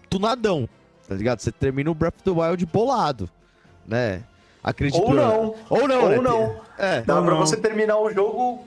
Speaker 5: tunadão, tá ligado? Você termina o Breath of the Wild bolado, né? Acredito.
Speaker 4: Ou não.
Speaker 5: Ou não,
Speaker 4: Ou
Speaker 5: né?
Speaker 4: não. Dá
Speaker 2: Ou
Speaker 4: pra
Speaker 2: não.
Speaker 4: você terminar o jogo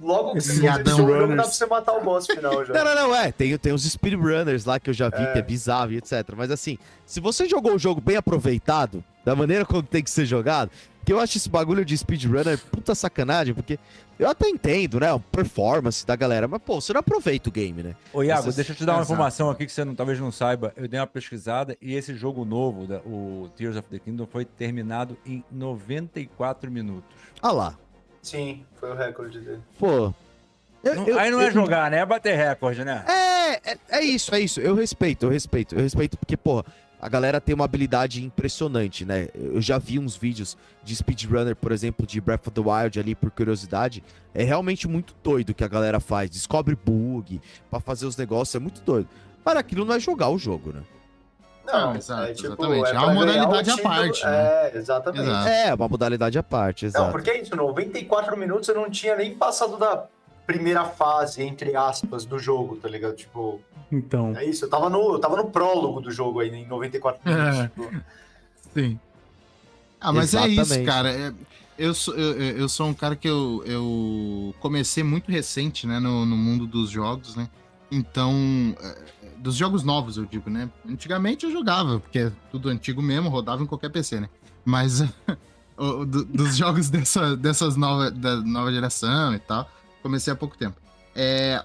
Speaker 4: logo que
Speaker 2: Esses
Speaker 4: você iniciou o jogo,
Speaker 2: runners.
Speaker 4: dá pra você matar o boss final já.
Speaker 5: Não, tem uns speedrunners lá que eu já vi, que é bizarro e etc. Mas assim, se você jogou o jogo bem aproveitado, da maneira como tem que ser jogado, que eu acho esse bagulho de speedrunner puta sacanagem, porque eu até entendo, né, a performance da galera, mas pô, você não aproveita o game, né?
Speaker 6: Ô, Iago,
Speaker 5: Essas-
Speaker 6: deixa eu te dar uma
Speaker 1: Exato.
Speaker 6: informação aqui que você talvez não saiba. Eu dei uma pesquisada e esse jogo novo, o Tears of the Kingdom, foi terminado em 94 minutos.
Speaker 5: Ah lá,
Speaker 4: Sim, foi o recorde dele.
Speaker 5: pô...
Speaker 6: Aí não é jogar, né? É bater recorde, né?
Speaker 5: É isso. Eu respeito, porque, pô, a galera tem uma habilidade impressionante, né? Eu já vi uns vídeos de speedrunner, por exemplo, de Breath of the Wild ali, por curiosidade. É realmente muito doido o que a galera faz. Descobre bug pra fazer os negócios, é muito doido. Mas aquilo não é jogar o jogo, né?
Speaker 4: Não,
Speaker 1: exato,
Speaker 4: tipo,
Speaker 1: exatamente. É
Speaker 4: pra
Speaker 1: uma
Speaker 4: ganhar
Speaker 1: modalidade
Speaker 4: o
Speaker 1: à
Speaker 4: título.
Speaker 1: parte, né?
Speaker 4: Exatamente.
Speaker 1: Exato.
Speaker 5: É, uma modalidade à parte,
Speaker 4: Não,
Speaker 5: exato.
Speaker 4: porque é isso, 94 minutos eu não tinha nem passado da primeira fase, entre aspas, do jogo, tá ligado? Tipo,
Speaker 2: Então.
Speaker 4: é isso, eu tava no prólogo do jogo aí, em 94 minutos. Tipo.
Speaker 1: Sim. Mas é isso,
Speaker 5: Exatamente.
Speaker 1: cara. Eu sou um cara que eu comecei muito recente, né, no mundo dos jogos, né? Então, dos jogos novos, eu digo, né? Antigamente eu jogava, porque é tudo antigo mesmo, rodava em qualquer PC, né? Mas dos jogos da nova geração e tal, Comecei há pouco tempo.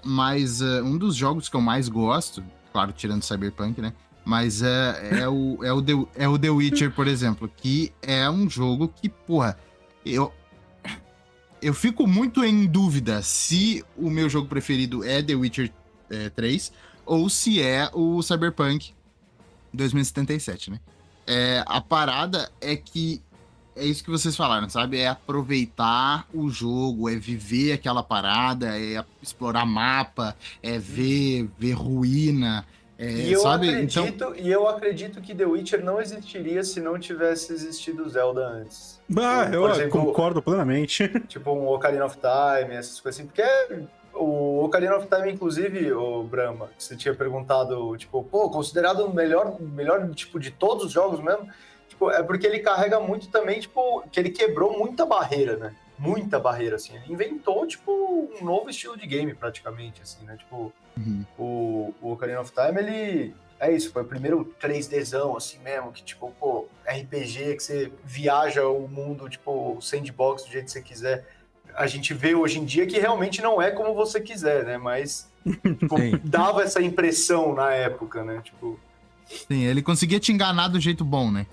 Speaker 1: Mas um dos jogos que eu mais gosto, claro, tirando Cyberpunk, né? Mas é o The Witcher, por exemplo, que é um jogo que, porra, eu fico muito em dúvida se o meu jogo preferido é The Witcher 3 ou se é o Cyberpunk 2077, né? A parada é que é isso que vocês falaram, sabe? É aproveitar o jogo, é viver aquela parada, é explorar mapa, é ver ruína, sabe?
Speaker 4: Eu acredito que The Witcher não existiria se não tivesse existido Zelda antes.
Speaker 2: Eu concordo plenamente.
Speaker 4: Tipo um Ocarina of Time, essas coisas assim. Porque o Ocarina of Time, inclusive, o Brahma, que você tinha perguntado, tipo, considerado o melhor tipo, de todos os jogos mesmo, tipo, é porque ele carrega muito também, tipo, que ele quebrou muita barreira, né? Muita barreira, assim. Ele inventou, tipo, um novo estilo de game, praticamente, assim, né? Tipo, o Ocarina of Time, ele... É isso, foi o primeiro 3Dzão, assim mesmo, que, tipo, RPG, que você viaja o mundo, tipo, sandbox do jeito que você quiser. A gente vê hoje em dia que realmente não é como você quiser, né? Mas, tipo, dava essa impressão na época, né? Tipo...
Speaker 1: Sim, ele conseguia te enganar do jeito bom, né?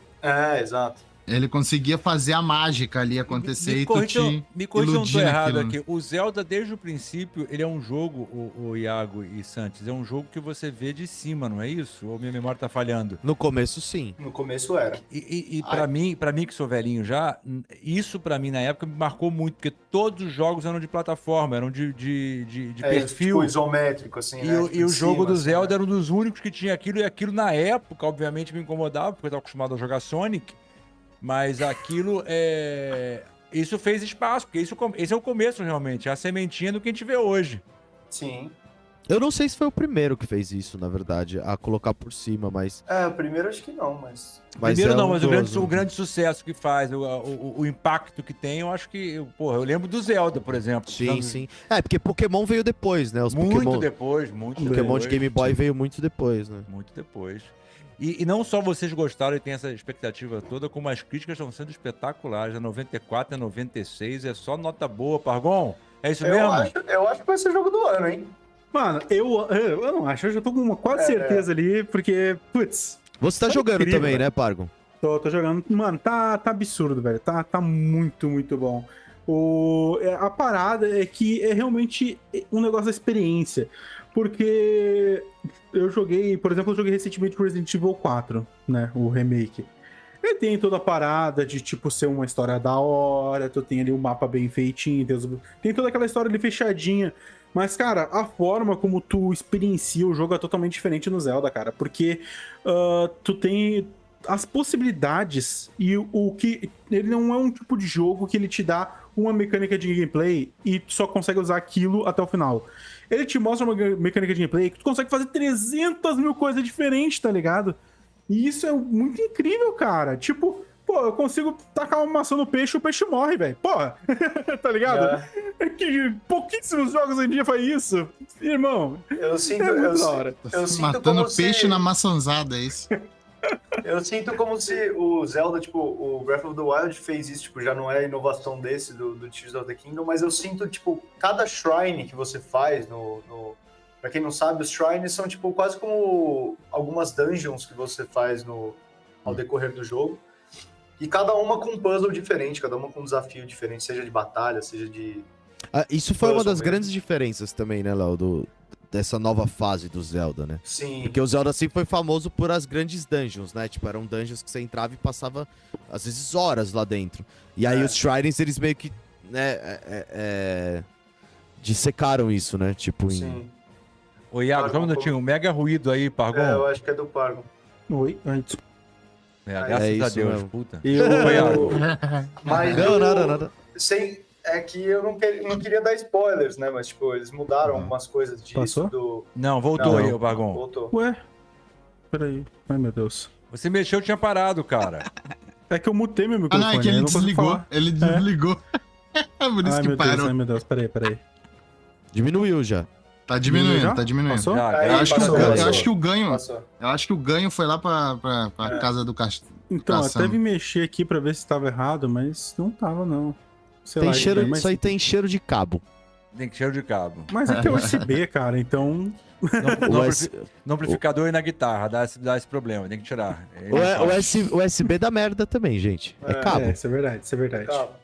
Speaker 4: Exato.
Speaker 1: Ele conseguia fazer a mágica ali acontecer
Speaker 6: Me
Speaker 1: e tu te
Speaker 6: me corrija, eu não tô
Speaker 1: iludir
Speaker 6: errado
Speaker 1: naquilo, né?
Speaker 6: aqui. O Zelda, desde o princípio, ele é um jogo, o Iago e Santos, é um jogo que você vê de cima, não é isso? Ou minha memória tá falhando?
Speaker 5: No começo, sim.
Speaker 4: No começo era.
Speaker 6: E para mim que sou velhinho já, isso pra mim na época me marcou muito, porque todos os jogos eram de plataforma, eram de perfil.
Speaker 4: Tipo, isométrico, assim, né?
Speaker 6: E o jogo do
Speaker 4: assim,
Speaker 6: Zelda
Speaker 4: né?
Speaker 6: era um dos únicos que tinha aquilo, e aquilo na época, obviamente, me incomodava, porque eu estava acostumado a jogar Sonic, mas aquilo isso fez espaço, porque esse é o começo realmente, é a sementinha do que a gente vê hoje.
Speaker 4: Sim.
Speaker 5: Eu não sei se foi o primeiro que fez isso, na verdade, a colocar por cima, mas...
Speaker 4: O primeiro acho que não, mas...
Speaker 6: Primeiro não, mas
Speaker 5: dos,
Speaker 6: o grande sucesso que faz, o impacto que tem, eu acho que... eu lembro do Zelda, por exemplo.
Speaker 5: Sim, sim. Porque Pokémon veio depois, né? Os
Speaker 6: Muito depois, muito
Speaker 5: Pokémon
Speaker 6: depois.
Speaker 5: de Game Boy veio muito depois, né?
Speaker 6: Muito depois. E não só vocês gostaram e tem essa expectativa toda, como as críticas estão sendo espetaculares. A 94, a 96, é só nota boa, Pargon? É isso mesmo?
Speaker 4: Eu acho que vai ser jogo do ano, hein?
Speaker 2: Mano, eu não acho. Eu já tô com uma quase certeza ali, porque, putz...
Speaker 5: Você tá jogando
Speaker 2: incrível,
Speaker 5: também,
Speaker 2: velho.
Speaker 5: né, Pargon?
Speaker 2: Tô jogando. Mano, tá absurdo, velho. Tá muito, muito bom. A parada é que é realmente um negócio da experiência. Porque eu joguei, por exemplo, recentemente Resident Evil 4, né? O remake. Ele tem toda a parada de, tipo, ser uma história da hora, tu tem ali um mapa bem feitinho, tem toda aquela história ali fechadinha. Mas, cara, a forma como tu experiencia o jogo é totalmente diferente no Zelda, cara. Porque tu tem as possibilidades e o que... Ele não é um tipo de jogo que ele te dá uma mecânica de gameplay e tu só consegue usar aquilo até o final. Ele te mostra uma mecânica de gameplay que tu consegue fazer 300 mil coisas diferentes, tá ligado? E isso é muito incrível, cara. Tipo, eu consigo tacar uma maçã no peixe e o peixe morre, velho. Porra, tá ligado? É que pouquíssimos jogos hoje em dia fazem isso. Irmão,
Speaker 4: eu sinto
Speaker 2: da hora.
Speaker 1: Matando peixe na maçãzada, é isso.
Speaker 4: Eu sinto como se o Zelda, tipo, o Breath of the Wild fez isso, tipo, já não é inovação desse do Tears of the Kingdom, mas eu sinto, tipo, cada shrine que você faz pra quem não sabe, os shrines são, tipo, quase como algumas dungeons que você faz ao decorrer do jogo, e cada uma com um puzzle diferente, cada uma com um desafio diferente, seja de batalha, seja de...
Speaker 5: Isso foi uma das
Speaker 4: mesmo.
Speaker 5: grandes diferenças também, né, Léo, dessa nova fase do Zelda, né?
Speaker 4: Sim.
Speaker 5: Porque o Zelda sempre foi famoso por as grandes dungeons, né? Tipo, eram dungeons que você entrava e passava, às vezes, horas lá dentro. E aí os shrines, eles meio que, né, dissecaram isso, né? Tipo,
Speaker 4: Sim.
Speaker 6: Ô, Iago, só um minutinho, um mega ruído aí, Pargon.
Speaker 4: Eu acho que é do Pargon.
Speaker 2: Oi, antes.
Speaker 6: Graças
Speaker 5: É
Speaker 6: a
Speaker 5: isso
Speaker 6: Deus,
Speaker 5: mesmo.
Speaker 6: puta.
Speaker 2: Eu...
Speaker 6: Iago.
Speaker 4: Mas
Speaker 5: Não, nada.
Speaker 4: É que eu não queria dar spoilers, né? Mas, tipo, eles mudaram algumas coisas disso.
Speaker 2: Passou?
Speaker 6: Não, voltou aí, ô Pargon.
Speaker 4: Voltou.
Speaker 2: Ué? Peraí. Ai, meu Deus.
Speaker 6: Você mexeu, tinha parado, cara.
Speaker 2: É que eu mutei meu
Speaker 1: Ah,
Speaker 2: microfone.
Speaker 1: não, é que
Speaker 2: eu
Speaker 1: ele
Speaker 2: não consigo
Speaker 1: desligou.
Speaker 2: falar.
Speaker 1: Ele desligou. Por isso
Speaker 2: Ai,
Speaker 1: que
Speaker 2: meu
Speaker 1: parou.
Speaker 2: Deus, ai, meu Deus. Peraí.
Speaker 5: Diminuiu já.
Speaker 1: Tá
Speaker 2: Diminuiu já?
Speaker 1: diminuindo, tá diminuindo.
Speaker 2: Passou?
Speaker 6: Já,
Speaker 4: Aí,
Speaker 1: Eu acho, que,
Speaker 4: passou,
Speaker 1: eu
Speaker 4: passou.
Speaker 1: acho que o ganho.
Speaker 4: Passou.
Speaker 1: Eu acho que o ganho foi lá pra casa do castelo.
Speaker 2: Então, até vim mexer aqui pra ver se tava errado, mas não tava, não. Sei
Speaker 5: Tem
Speaker 2: lá,
Speaker 5: cheiro,
Speaker 2: mas...
Speaker 5: Isso aí tem cheiro de cabo.
Speaker 6: Tem que cheiro de cabo.
Speaker 2: Mas é que é USB, cara, então...
Speaker 5: O
Speaker 6: Amplificador e na guitarra, dá esse problema, tem que tirar.
Speaker 5: O USB dá merda também, gente. É cabo.
Speaker 2: Isso é verdade, isso é verdade.
Speaker 4: Calma.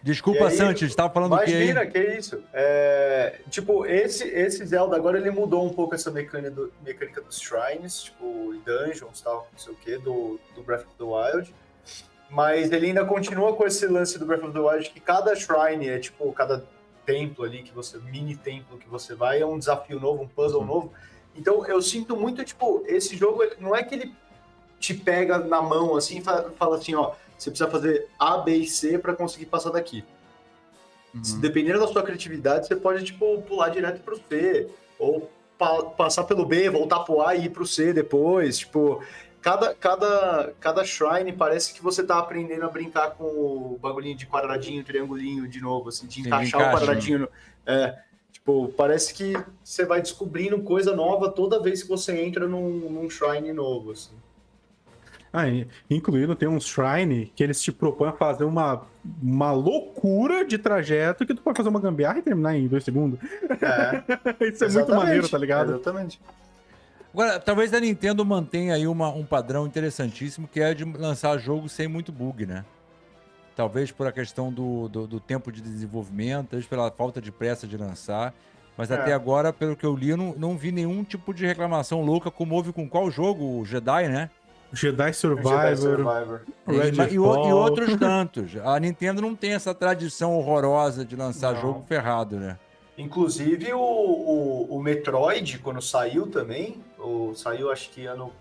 Speaker 6: Desculpa,
Speaker 4: E aí,
Speaker 6: Santos, tava falando o quê aí?
Speaker 4: Imagina, que isso. Tipo, esse Zelda agora ele mudou um pouco essa mecânica dos shrines, tipo, dungeons e tal, não sei o que, do Breath of the Wild. Mas ele ainda continua com esse lance do Breath of the Wild, que cada shrine é tipo, cada templo ali, mini templo que você vai, é um desafio novo, um puzzle novo. Então eu sinto muito, tipo, esse jogo, não é que ele te pega na mão assim e fala assim, ó, você precisa fazer A, B e C para conseguir passar daqui. Dependendo da sua criatividade, você pode, tipo, pular direto pro C, ou passar pelo B, voltar pro A e ir pro C depois, tipo... Cada shrine parece que você tá aprendendo a brincar com o bagulhinho de quadradinho, triangulinho de novo, assim, de encaixar o quadradinho. Tipo, parece que você vai descobrindo coisa nova toda vez que você entra num shrine novo, assim.
Speaker 2: Incluindo, tem um shrine que eles te propõem a fazer uma loucura de trajeto que tu pode fazer uma gambiarra e terminar em 2 segundos. Isso é muito maneiro, tá ligado?
Speaker 4: Exatamente.
Speaker 6: Agora, talvez a Nintendo mantenha aí um padrão interessantíssimo, que é de lançar jogo sem muito bug, né? Talvez por a questão do tempo de desenvolvimento, talvez pela falta de pressa de lançar. Mas até agora, pelo que eu li, eu não vi nenhum tipo de reclamação louca, como houve com qual jogo? O Jedi, né?
Speaker 2: Jedi Survivor.
Speaker 6: E outros tantos. A Nintendo não tem essa tradição horrorosa de lançar jogo ferrado, né?
Speaker 4: Inclusive o Metroid, quando saiu também, saiu acho que ano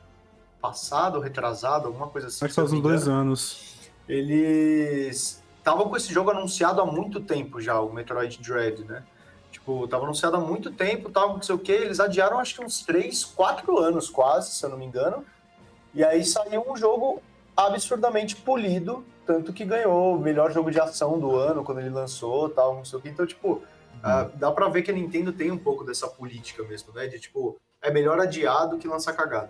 Speaker 4: passado, retrasado, alguma coisa assim.
Speaker 2: Acho que faz uns 2 anos.
Speaker 4: Eles estavam com esse jogo anunciado há muito tempo já, o Metroid Dread, né? Tipo, tava anunciado há muito tempo, tal, não sei o que, eles adiaram acho que uns 3, 4 anos quase, se eu não me engano. E aí saiu um jogo absurdamente polido, tanto que ganhou o melhor jogo de ação do ano quando ele lançou, tal, não sei o que. Então, tipo, dá pra ver que a Nintendo tem um pouco dessa política mesmo, né? De, tipo, é melhor adiar do que lançar cagada.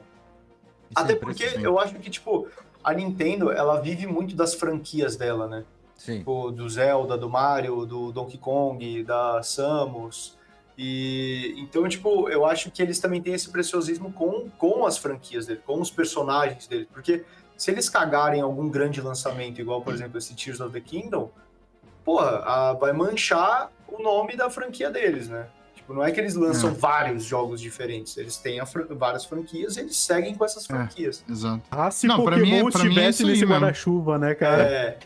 Speaker 4: Até porque eu acho que, tipo, a Nintendo, ela vive muito das franquias dela, né?
Speaker 6: Sim.
Speaker 4: Tipo, do Zelda, do Mario, do Donkey Kong, da Samus. E então, tipo, eu acho que eles também têm esse preciosismo com as franquias dele, com os personagens dele. Porque se eles cagarem algum grande lançamento, igual, por exemplo, esse Tears of the Kingdom, porra, vai manchar o nome da franquia deles, né? Tipo, não é que eles lançam vários jogos diferentes, eles têm várias franquias e eles seguem com essas franquias.
Speaker 1: Exato.
Speaker 2: Se Pokémon estivesse nesse guarda-chuva, né, cara?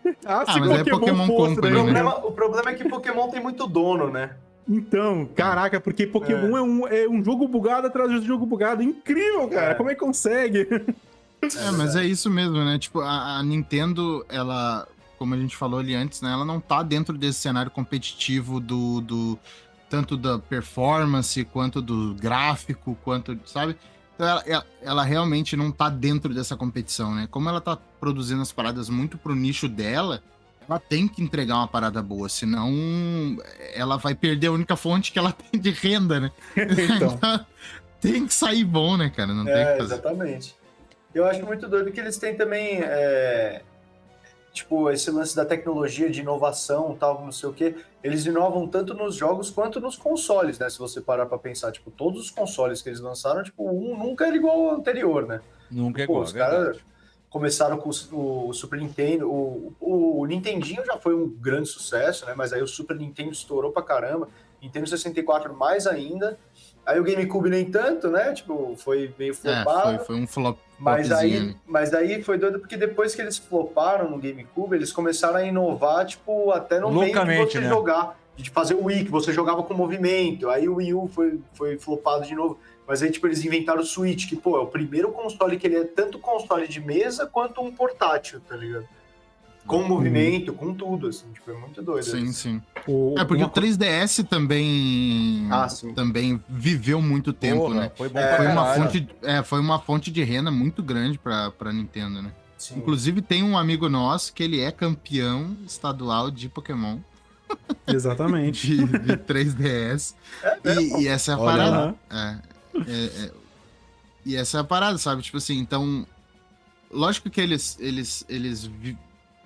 Speaker 2: Se
Speaker 1: mas Pokémon compra, né?
Speaker 4: O problema é que Pokémon tem muito dono, né?
Speaker 2: Então, caraca, porque Pokémon é um jogo bugado atrás de jogo bugado. Incrível, cara. Como é que consegue?
Speaker 1: Mas é isso mesmo, né? Tipo, a Nintendo, ela, como a gente falou ali antes, né? Ela não tá dentro desse cenário competitivo tanto da performance, quanto do gráfico, quanto, sabe? Então ela realmente não tá dentro dessa competição, né? Como ela tá produzindo as paradas muito pro nicho dela, ela tem que entregar uma parada boa, senão ela vai perder a única fonte que ela tem de renda, né? Então, tem que sair bom, né, cara? Não tem que fazer.
Speaker 4: Exatamente. Eu acho muito doido que eles têm também, tipo, esse lance da tecnologia, de inovação, tal, não sei o quê. Eles inovam tanto nos jogos quanto nos consoles, né? Se você parar pra pensar, tipo, todos os consoles que eles lançaram, tipo, nunca era igual ao anterior, né?
Speaker 6: Nunca é igual,
Speaker 4: os caras começaram com o Super Nintendo, o Nintendinho já foi um grande sucesso, né? Mas aí o Super Nintendo estourou pra caramba, Nintendo 64 mais ainda, aí o GameCube nem tanto, né? Tipo, foi meio flopado.
Speaker 1: Foi um flop.
Speaker 4: Mas aí foi doido porque depois que eles floparam no GameCube, eles começaram a inovar, tipo, até no meio de você jogar, de fazer o Wii, que você jogava com movimento, aí o Wii U foi flopado de novo. Mas aí, tipo, eles inventaram o Switch, que, pô, é o primeiro console que ele é tanto console de mesa quanto um portátil, tá ligado? Com movimento, com tudo, assim, tipo, é muito doido.
Speaker 1: Sim. Porque o 3DS também viveu muito tempo, né?
Speaker 6: Foi bom pra
Speaker 1: foi uma fonte de renda muito grande pra Nintendo, né?
Speaker 4: Sim.
Speaker 1: Inclusive, tem um amigo nosso que ele é campeão estadual de Pokémon.
Speaker 2: Exatamente.
Speaker 1: de 3DS. E essa é a parada. E essa é a parada, sabe? Tipo assim, então... Lógico que eles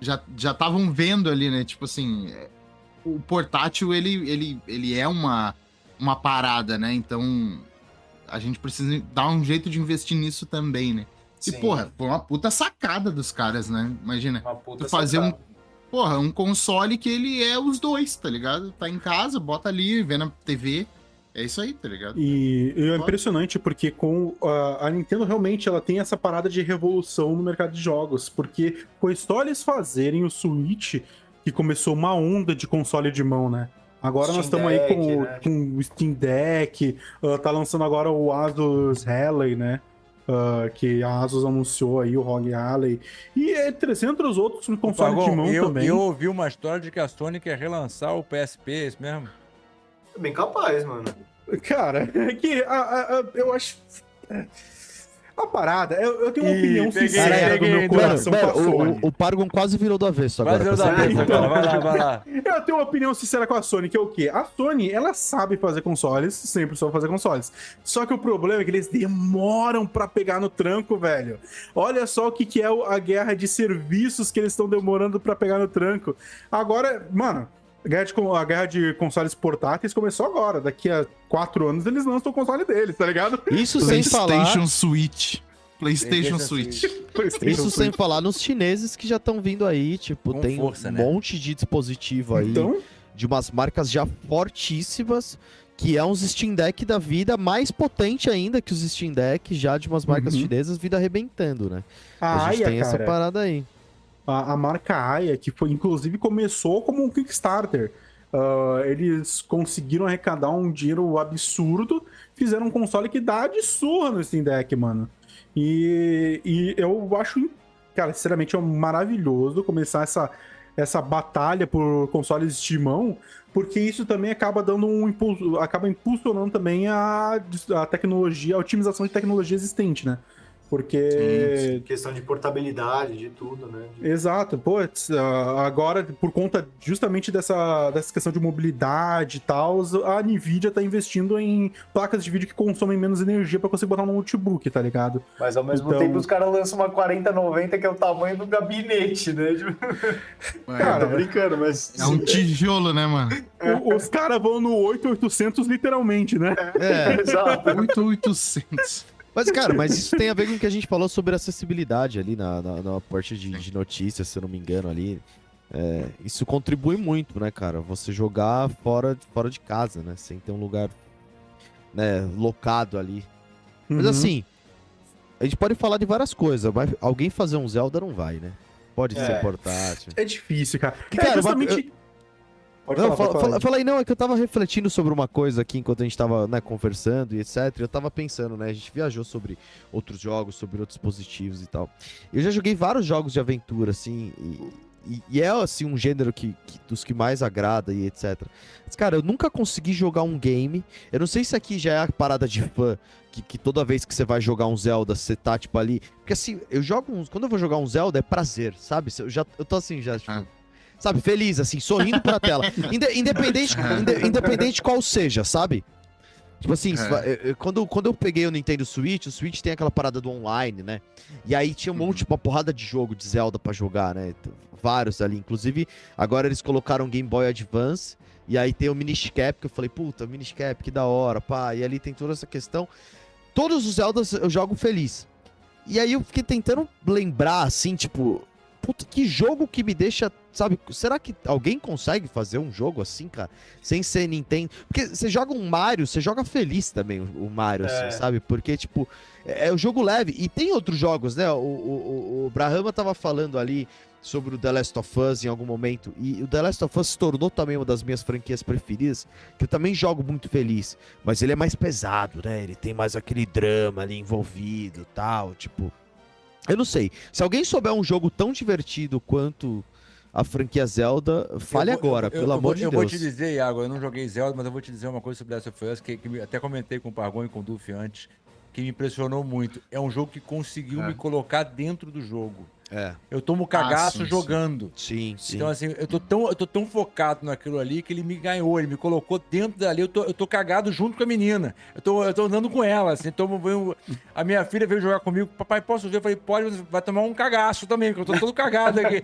Speaker 1: já estavam vendo ali, né? Tipo assim... o portátil, ele é uma parada, né? Então, a gente precisa dar um jeito de investir nisso também, né? E,
Speaker 4: Sim.
Speaker 1: porra, foi uma puta sacada dos caras, né? Imagina,
Speaker 4: Uma puta
Speaker 1: tu fazer
Speaker 4: sacada.
Speaker 1: um console que ele é os dois, tá ligado? Tá em casa, bota ali, vê na TV. É isso aí, tá ligado?
Speaker 2: E é impressionante porque com a Nintendo realmente ela tem essa parada de revolução no mercado de jogos, porque foi só eles fazerem o Switch que começou uma onda de console de mão, né? Agora nós
Speaker 4: Steam
Speaker 2: estamos aí
Speaker 4: Deck,
Speaker 2: com,
Speaker 4: né?
Speaker 2: com o Steam Deck, tá lançando agora o Asus Rally, né? Que a Asus anunciou aí, o ROG Ally. E entre outros consoles de
Speaker 6: Pagão,
Speaker 2: mão também.
Speaker 6: eu ouvi uma história de que a Sony quer relançar o PSP, é isso mesmo?
Speaker 4: É bem capaz, mano.
Speaker 2: Cara, é que eu acho. A parada, eu tenho uma opinião
Speaker 6: peguei,
Speaker 2: sincera do meu
Speaker 6: peguei.
Speaker 2: coração com a Sony.
Speaker 5: O Pargon quase virou do avesso
Speaker 6: Vai
Speaker 5: agora.
Speaker 6: ser
Speaker 5: pra
Speaker 6: da
Speaker 5: você
Speaker 6: vez,
Speaker 5: ver.
Speaker 6: cara. Vai lá.
Speaker 2: Eu tenho uma opinião sincera com a Sony, que é o quê? A Sony, ela sabe fazer consoles, sempre soube fazer consoles. Só que o problema é que eles demoram pra pegar no tranco, velho. Olha só o que é a guerra de serviços que eles estão demorando pra pegar no tranco. Agora, mano, a guerra de consoles portáteis começou agora. Daqui a 4 anos eles lançam o console deles, tá ligado?
Speaker 5: Isso sem falar.
Speaker 1: Switch. PlayStation Switch.
Speaker 5: Isso sem falar nos chineses que já estão vindo aí, tipo,
Speaker 6: Com
Speaker 5: tem
Speaker 6: força,
Speaker 5: um
Speaker 6: né?
Speaker 5: monte de dispositivo aí,
Speaker 2: Então,
Speaker 5: de umas marcas já fortíssimas, que é uns Steam Deck da vida, mais potente ainda que os Steam Deck, já de umas marcas
Speaker 2: Uhum.
Speaker 5: chinesas, vida arrebentando, né?
Speaker 2: a
Speaker 5: A gente
Speaker 2: Aya,
Speaker 5: tem essa
Speaker 2: cara,
Speaker 5: parada aí.
Speaker 2: a marca Aya, que foi, inclusive começou como um Kickstarter. Eles conseguiram arrecadar um dinheiro absurdo, fizeram um console que dá de surra no Steam Deck, mano. E eu acho, cara, sinceramente, é maravilhoso começar essa batalha por consoles de mão, porque isso também acaba dando um impulso, acaba impulsionando também a tecnologia, a otimização de tecnologia existente, né? Porque
Speaker 4: Questão de portabilidade, de tudo, né?
Speaker 2: exato, putz, agora, por conta justamente dessa questão de mobilidade e tal, a Nvidia tá investindo em placas de vídeo que consomem menos energia pra conseguir botar no notebook, tá ligado?
Speaker 4: Mas ao mesmo
Speaker 2: Então-
Speaker 4: tempo os caras lançam uma 4090 que é o tamanho do gabinete, né? Tipo,
Speaker 2: Cara,
Speaker 4: tô brincando, mas...
Speaker 1: É um tijolo, né, mano?
Speaker 2: Os caras vão no 8800 literalmente, né?
Speaker 5: É,
Speaker 4: Exato.
Speaker 1: 8800.
Speaker 5: mas cara, mas isso tem a ver com o que a gente falou sobre acessibilidade ali na parte de notícias, se eu não me engano ali. Isso contribui muito, né, cara? Você jogar fora de casa, né? Sem ter um lugar, né, locado ali. Mas
Speaker 2: Uhum.
Speaker 5: assim, a gente pode falar de várias coisas, mas alguém fazer um Zelda não vai, né? Pode ser portátil.
Speaker 2: É difícil, cara.
Speaker 5: Que, cara,
Speaker 2: justamente... Pode
Speaker 5: Não,
Speaker 2: falar, pode falar.
Speaker 5: fala aí, não, é que eu tava refletindo sobre uma coisa aqui enquanto a gente tava, né, conversando e etc. Eu tava pensando, né, a gente viajou sobre outros jogos, sobre outros dispositivos e tal. Eu já joguei vários jogos de aventura, assim, e é, assim, um gênero dos que mais agrada e etc. Mas, cara, eu nunca consegui jogar um game, eu não sei se aqui já é a parada de fã, que toda vez que você vai jogar um Zelda, você tá, tipo, ali... Porque, assim, quando eu vou jogar um Zelda, é prazer, sabe? Eu tô assim, já, tipo... Sabe, feliz, assim, sorrindo pra tela. Independente qual seja, sabe? Tipo assim, quando eu peguei o Nintendo Switch, o Switch tem aquela parada do online, né? E aí tinha um monte, uma porrada de jogo de Zelda pra jogar, né? Vários ali. Inclusive, agora eles colocaram Game Boy Advance. E aí tem o Minish Cap, que eu falei, puta, Minish Cap, que da hora, pá. E ali tem toda essa questão. Todos os Zeldas eu jogo feliz. E aí eu fiquei tentando lembrar, assim, tipo... Puta, que jogo que me deixa, sabe? Será que alguém consegue fazer um jogo assim, cara? Sem ser Nintendo? Porque você joga um Mario, você joga feliz também o Mario, assim, sabe? Porque, tipo, é um jogo leve. E tem outros jogos, né? O Brahma tava falando ali sobre o The Last of Us em algum momento. E o The Last of Us se tornou também uma das minhas franquias preferidas, que eu também jogo muito feliz. Mas ele é mais pesado, né? Ele tem mais aquele drama ali envolvido, tal, tipo... Eu não sei. Se alguém souber um jogo tão divertido quanto a franquia Zelda, fale agora, pelo amor de Deus.
Speaker 6: Eu vou te dizer, Iago, eu não joguei Zelda, mas eu vou te dizer uma coisa sobre Last of Us, que até comentei com o Pargon e com o Duff antes, que me impressionou muito. É um jogo que conseguiu me colocar dentro do jogo. Eu tomo cagaço
Speaker 1: sim,
Speaker 6: jogando.
Speaker 5: Sim, sim.
Speaker 6: Então, assim, eu tô tão focado naquilo ali que ele me ganhou, ele me colocou dentro dali, eu tô cagado junto com a menina. Eu tô andando com ela, assim, a minha filha veio jogar comigo, papai, posso ver? Eu falei, pode, mas vai tomar um cagaço também, porque eu tô todo cagado aqui.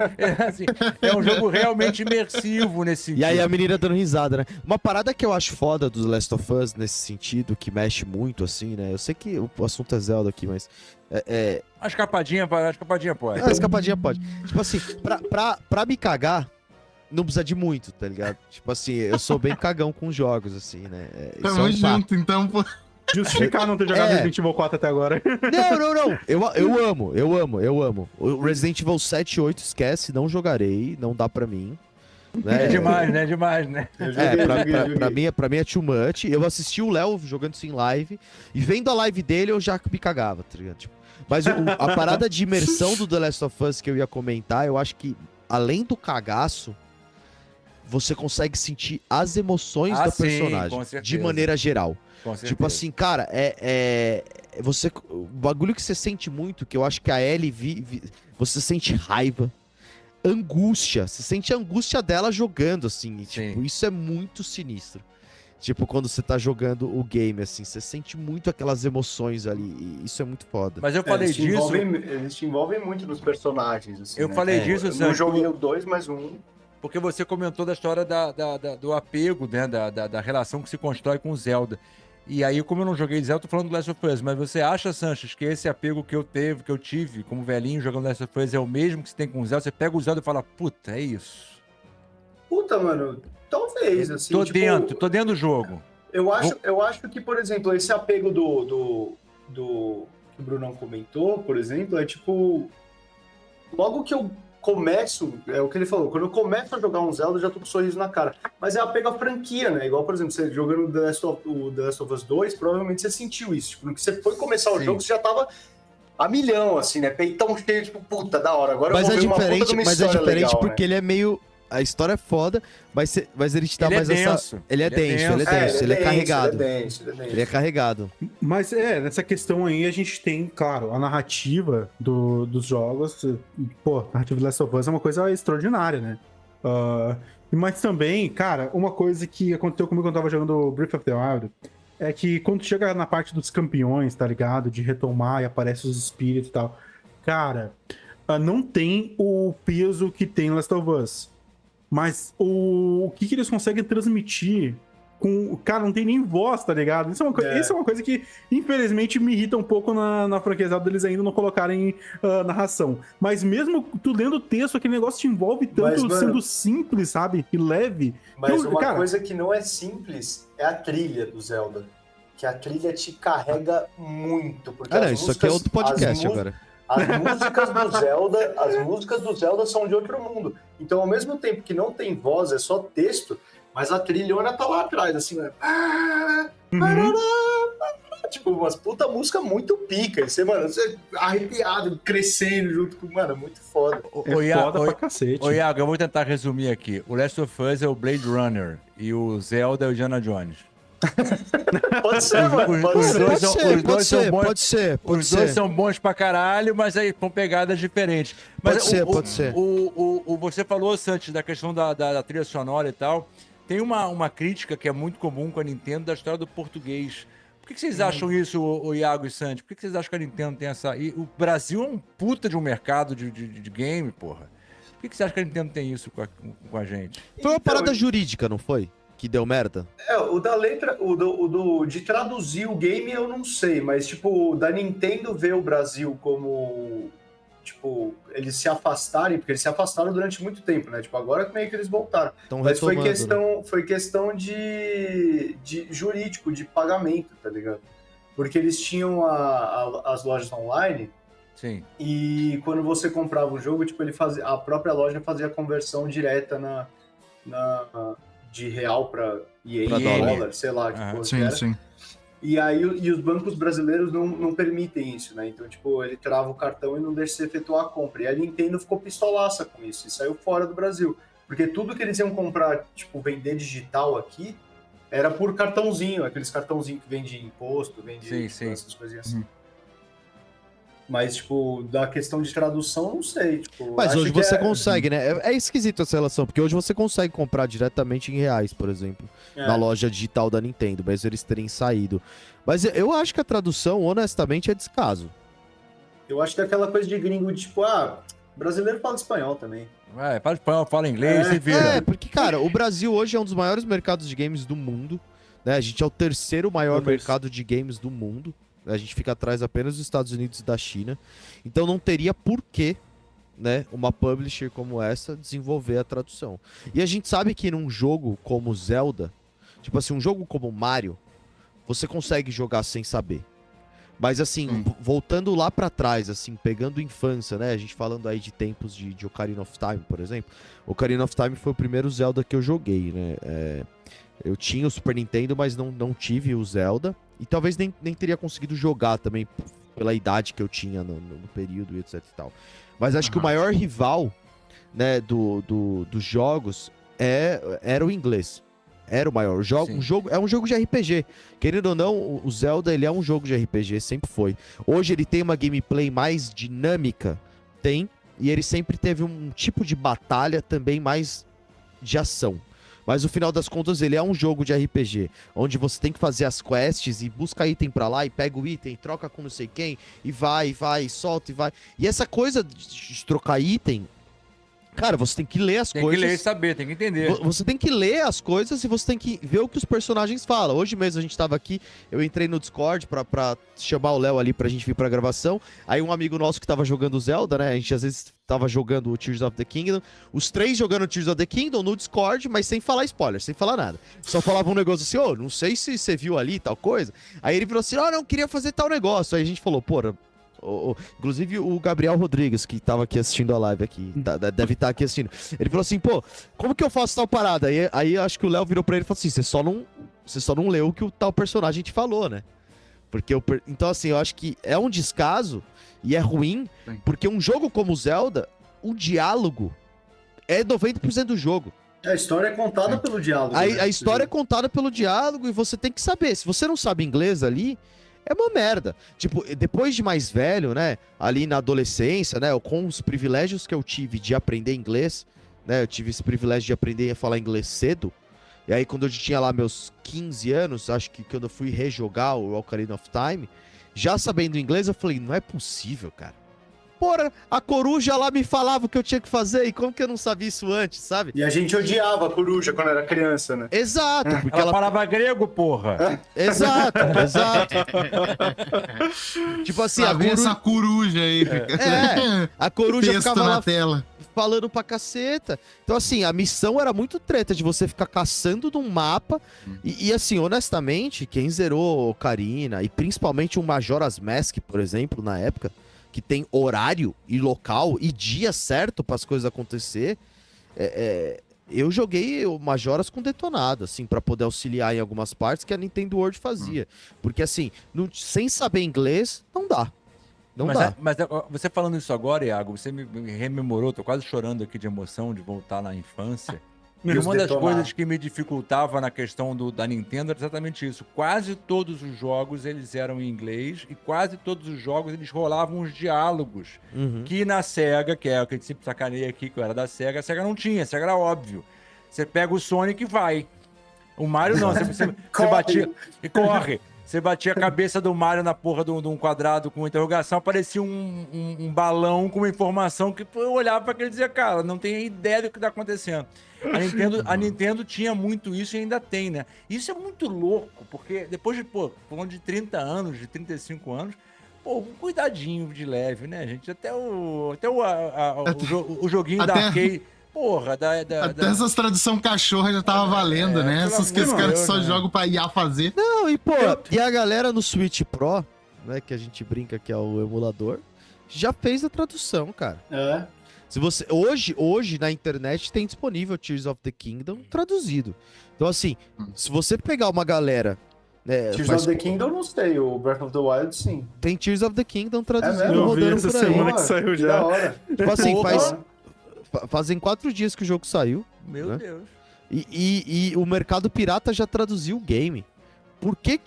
Speaker 6: É um jogo realmente imersivo nesse sentido.
Speaker 5: E aí a menina dando risada, né? Uma parada que eu acho foda do The Last of Us nesse sentido, que mexe muito, assim, né? Eu sei que o assunto é Zelda aqui, mas...
Speaker 6: A escapadinha pode.
Speaker 5: A escapadinha pode. Tipo assim, pra me cagar, não precisa de muito, tá ligado? Tipo assim, eu sou bem cagão com jogos, assim, né? Isso é
Speaker 1: Tamo
Speaker 5: um fato.
Speaker 1: junto, então, pô.
Speaker 2: Justificar não ter jogado Resident Evil 4 até agora.
Speaker 5: Não. Eu amo. O Resident Evil 7 e 8, esquece, não jogarei, não dá pra mim. Né?
Speaker 6: É demais, né? É demais, né?
Speaker 5: Pra mim é too much. Eu assisti o Léo jogando isso em live, e vendo a live dele eu já me cagava, tá ligado? Tipo, mas a parada de imersão do The Last of Us que eu ia comentar, eu acho que, além do cagaço, você consegue sentir as emoções da
Speaker 6: sim,
Speaker 5: personagem,
Speaker 6: com certeza.
Speaker 5: de maneira geral.
Speaker 6: Com certeza.
Speaker 5: Tipo assim, cara, o bagulho que você sente muito, que eu acho que a Ellie você sente raiva, angústia, você sente a angústia dela jogando, assim, e, tipo, isso é muito sinistro. Tipo, quando você tá jogando o game, assim, você sente muito aquelas emoções ali, e isso é muito foda.
Speaker 6: Mas eu falei disso...
Speaker 4: Eles te envolvem muito nos personagens, assim,
Speaker 6: Eu
Speaker 4: né?
Speaker 6: falei disso,
Speaker 4: No
Speaker 6: Sancho,
Speaker 4: joguinho 2 mais 1...
Speaker 6: porque você comentou da história do apego, né? Da relação que se constrói com o Zelda. E aí, como eu não joguei Zelda, eu tô falando do Last of Us, mas você acha, Sanches, que esse apego que eu tive como velhinho jogando Last of Us é o mesmo que você tem com o Zelda? Você pega o Zelda e fala, puta, é isso.
Speaker 4: Puta, mano, talvez, assim,
Speaker 6: Tô dentro do jogo.
Speaker 4: Eu acho que, por exemplo, esse apego do que o Brunão comentou, por exemplo, é tipo... Logo que eu começo, é o que ele falou, quando eu começo a jogar um Zelda, eu já tô com um sorriso na cara. Mas é apego à franquia, né? Igual, por exemplo, você jogando o The Last of Us 2, provavelmente você sentiu isso. Tipo, no que você foi começar o jogo, você já tava a milhão, assim, né? Peitão cheio, tipo, puta, da hora. Agora
Speaker 5: Mas
Speaker 4: eu vou ver uma puta de uma
Speaker 5: mas é
Speaker 4: história
Speaker 5: diferente
Speaker 4: legal,
Speaker 5: porque
Speaker 4: né?
Speaker 5: ele é meio... A história é foda, mas ele te dá
Speaker 6: Ele é
Speaker 5: mais
Speaker 6: denso.
Speaker 5: essa... Ele é denso, ele é carregado. Ele é carregado.
Speaker 2: Mas nessa questão aí a gente tem, claro, a narrativa dos jogos. Pô, a narrativa de Last of Us é uma coisa extraordinária, né? Mas também, cara, uma coisa que aconteceu comigo quando eu tava jogando Breath of the Wild é que quando chega na parte dos campeões, tá ligado? De retomar e aparece os espíritos e tal. Cara, não tem o peso que tem Last of Us. Mas o que eles conseguem transmitir com... Cara, não tem nem voz, tá ligado? Isso é uma coisa que, infelizmente, me irrita um pouco na franquia Zelda deles ainda não colocarem narração. Mas mesmo tu lendo o texto, aquele negócio te envolve tanto,
Speaker 4: Mas,
Speaker 2: sendo simples, sabe? E leve.
Speaker 4: Mas uma coisa que não é simples é a trilha do Zelda. Que a trilha te carrega muito. Porque
Speaker 5: Isso aqui é outro podcast agora.
Speaker 4: As músicas do Zelda são de outro mundo. Então, ao mesmo tempo que não tem voz, é só texto, mas a trilhona tá lá atrás, assim, né? Tipo, umas puta música muito pica. Você, mano, você arrepiado, crescendo junto com... Mano, muito foda.
Speaker 2: Foda pra cacete.
Speaker 6: Ô, Iago, eu vou tentar resumir aqui. O Last of Us é o Blade Runner e o Zelda é o Indiana Jones.
Speaker 4: Pode ser, mano.
Speaker 5: Pode ser.
Speaker 6: Os dois são bons pra caralho, mas aí com pegadas diferentes. Mas
Speaker 5: pode ser.
Speaker 6: Você falou, Santos, da questão da trilha sonora e tal. Tem uma crítica que é muito comum com a Nintendo da história do português. Por que vocês acham isso, o Iago e Santos? Por que vocês acham que a Nintendo tem essa... E o Brasil é um puta de um mercado de game, porra. Por que vocês acham que a Nintendo tem isso com a gente?
Speaker 5: Foi uma parada jurídica, não foi? Que deu merda?
Speaker 4: O da letra, de traduzir o game eu não sei, mas tipo, da Nintendo ver o Brasil como, tipo, eles se afastarem, porque eles se afastaram durante muito tempo, né? Tipo, agora meio que eles voltaram. Mas foi questão de jurídico, de pagamento, tá ligado? Porque eles tinham as lojas online.
Speaker 6: Sim.
Speaker 4: E quando você comprava o jogo, tipo, a própria loja fazia a conversão direta de real para dólar, sei lá.
Speaker 1: Sim.
Speaker 4: E aí os bancos brasileiros não permitem isso, né? Então, tipo, ele trava o cartão e não deixa você efetuar a compra. E a Nintendo ficou pistolaça com isso e saiu fora do Brasil. Porque tudo que eles iam comprar, tipo, vender digital aqui, era por cartãozinho, aqueles cartãozinhos que vende imposto, vende essas coisinhas assim. Mas, tipo, da questão de tradução, não sei. Tipo,
Speaker 5: Mas
Speaker 4: acho
Speaker 5: hoje
Speaker 4: que
Speaker 5: você consegue, né? É esquisito essa relação, porque hoje você consegue comprar diretamente em reais, por exemplo, na loja digital da Nintendo, mesmo eles terem saído. Mas eu acho que a tradução, honestamente, é descaso.
Speaker 4: Eu acho que é aquela coisa de gringo, de, tipo, brasileiro fala espanhol também.
Speaker 6: Fala espanhol, fala inglês, se vira.
Speaker 5: É, porque, cara, o Brasil hoje é um dos maiores mercados de games do mundo, né? A gente é o terceiro maior mercado de games do mundo. A gente fica atrás apenas dos Estados Unidos e da China. Então não teria porquê, né, uma publisher como essa desenvolver a tradução. E a gente sabe que num jogo como Zelda, tipo assim, um jogo como Mario, você consegue jogar sem saber. Mas assim, voltando lá pra trás, assim, pegando infância, né, a gente falando aí de tempos de Ocarina of Time, por exemplo. Ocarina of Time foi o primeiro Zelda que eu joguei, né. Eu tinha o Super Nintendo, mas não tive o Zelda. E talvez nem teria conseguido jogar também pela idade que eu tinha no período e etc e tal. Mas acho que o maior rival, né, dos jogos era o inglês. Era o maior. É um jogo de RPG. Querendo ou não, o Zelda ele é um jogo de RPG, sempre foi. Hoje ele tem uma gameplay mais dinâmica, e ele sempre teve um tipo de batalha também mais de ação. Mas no final das contas ele é um jogo de RPG, onde você tem que fazer as quests e busca item pra lá e pega o item, troca com não sei quem, e vai, solta e vai. E essa coisa de trocar item, cara, você tem que ler as coisas.
Speaker 6: Tem que ler e saber, tem que entender.
Speaker 5: Você tem que ler as coisas e você tem que ver o que os personagens falam. Hoje mesmo a gente tava aqui, eu entrei no Discord pra chamar o Léo ali pra gente vir pra gravação. Aí um amigo nosso que tava jogando Zelda, né? A gente às vezes tava jogando o Tears of the Kingdom. Os três jogando Tears of the Kingdom no Discord, mas sem falar spoiler, sem falar nada. Só falava um negócio assim, não sei se você viu ali tal coisa. Aí ele falou assim, não, queria fazer tal negócio. Aí a gente falou, inclusive o Gabriel Rodrigues, que tava aqui assistindo a live aqui, deve estar aqui assistindo. Ele falou assim, como que eu faço tal parada? Aí acho que o Léo virou pra ele e falou assim, você só não leu o que o tal personagem te falou, né? Então assim, eu acho que é um descaso e é ruim, porque um jogo como Zelda, o diálogo é 90% do jogo.
Speaker 4: A história é contada pelo diálogo.
Speaker 5: A história é contada pelo diálogo e você tem que saber. Se você não sabe inglês ali, é uma merda. Tipo, depois de mais velho, né? Ali na adolescência, né? Com os privilégios que eu tive de aprender inglês, né? Eu tive esse privilégio de aprender a falar inglês cedo. E aí, quando eu tinha lá meus 15 anos, acho que quando eu fui rejogar o Ocarina of Time, já sabendo inglês, eu falei, não é possível, cara. Porra, a coruja lá me falava o que eu tinha que fazer e como que eu não sabia isso antes, sabe?
Speaker 4: E a gente odiava a coruja quando era criança, né?
Speaker 5: Exato. Porque
Speaker 6: ela falava grego, porra.
Speaker 5: Exato. Tipo assim,
Speaker 1: essa coruja aí.
Speaker 5: A coruja ficava
Speaker 1: na
Speaker 5: lá
Speaker 1: tela.
Speaker 5: falando pra caceta. Então assim, a missão era muito treta de você ficar caçando num mapa. E assim, honestamente, quem zerou Ocarina e principalmente o Majora's Mask, por exemplo, na época, que tem horário e local e dia certo para as coisas acontecer, eu joguei o Majora's com detonado, assim, para poder auxiliar em algumas partes que a Nintendo World fazia. Porque, assim, sem saber inglês, não dá.
Speaker 6: Mas você falando isso agora, Iago, você me rememorou, tô quase chorando aqui de emoção de voltar na infância. E uma das coisas que me dificultava na questão da Nintendo era exatamente isso. Quase todos os jogos eles eram em inglês e quase todos os jogos eles rolavam os diálogos. Que na SEGA, que é o que a gente sempre sacaneia aqui, que eu era da SEGA, a SEGA não tinha, a SEGA era óbvio. Você pega o Sonic e vai. O Mario não, você batia e corre. Você batia a cabeça do Mario na porra de um quadrado com interrogação, aparecia um balão com uma informação que eu olhava para aquele e dizia, cara, não tenho ideia do que tá acontecendo. A Nintendo tinha muito isso e ainda tem, né? Isso é muito louco, porque depois de, falando de 30 anos, de 35 anos, um cuidadinho de leve, né, gente? Até o joguinho da arcade... Porra,
Speaker 1: Até essas tradução cachorra já tava valendo, né? Essas que os caras só jogam pra IA fazer.
Speaker 5: Não, e a galera no Switch Pro, né, que a gente brinca que é o emulador, já fez a tradução, cara. Se você hoje na internet tem disponível Tears of the Kingdom traduzido. Então assim, se você pegar uma galera,
Speaker 4: Tears of the Kingdom não sei, o Breath of the Wild sim.
Speaker 5: Tem Tears of the Kingdom traduzido rodando por aí.
Speaker 2: Semana que saiu já.
Speaker 4: Da hora.
Speaker 5: Tipo assim, fazem 4 dias que o jogo saiu.
Speaker 6: Meu Deus.
Speaker 5: E o mercado pirata já traduziu o game. Por que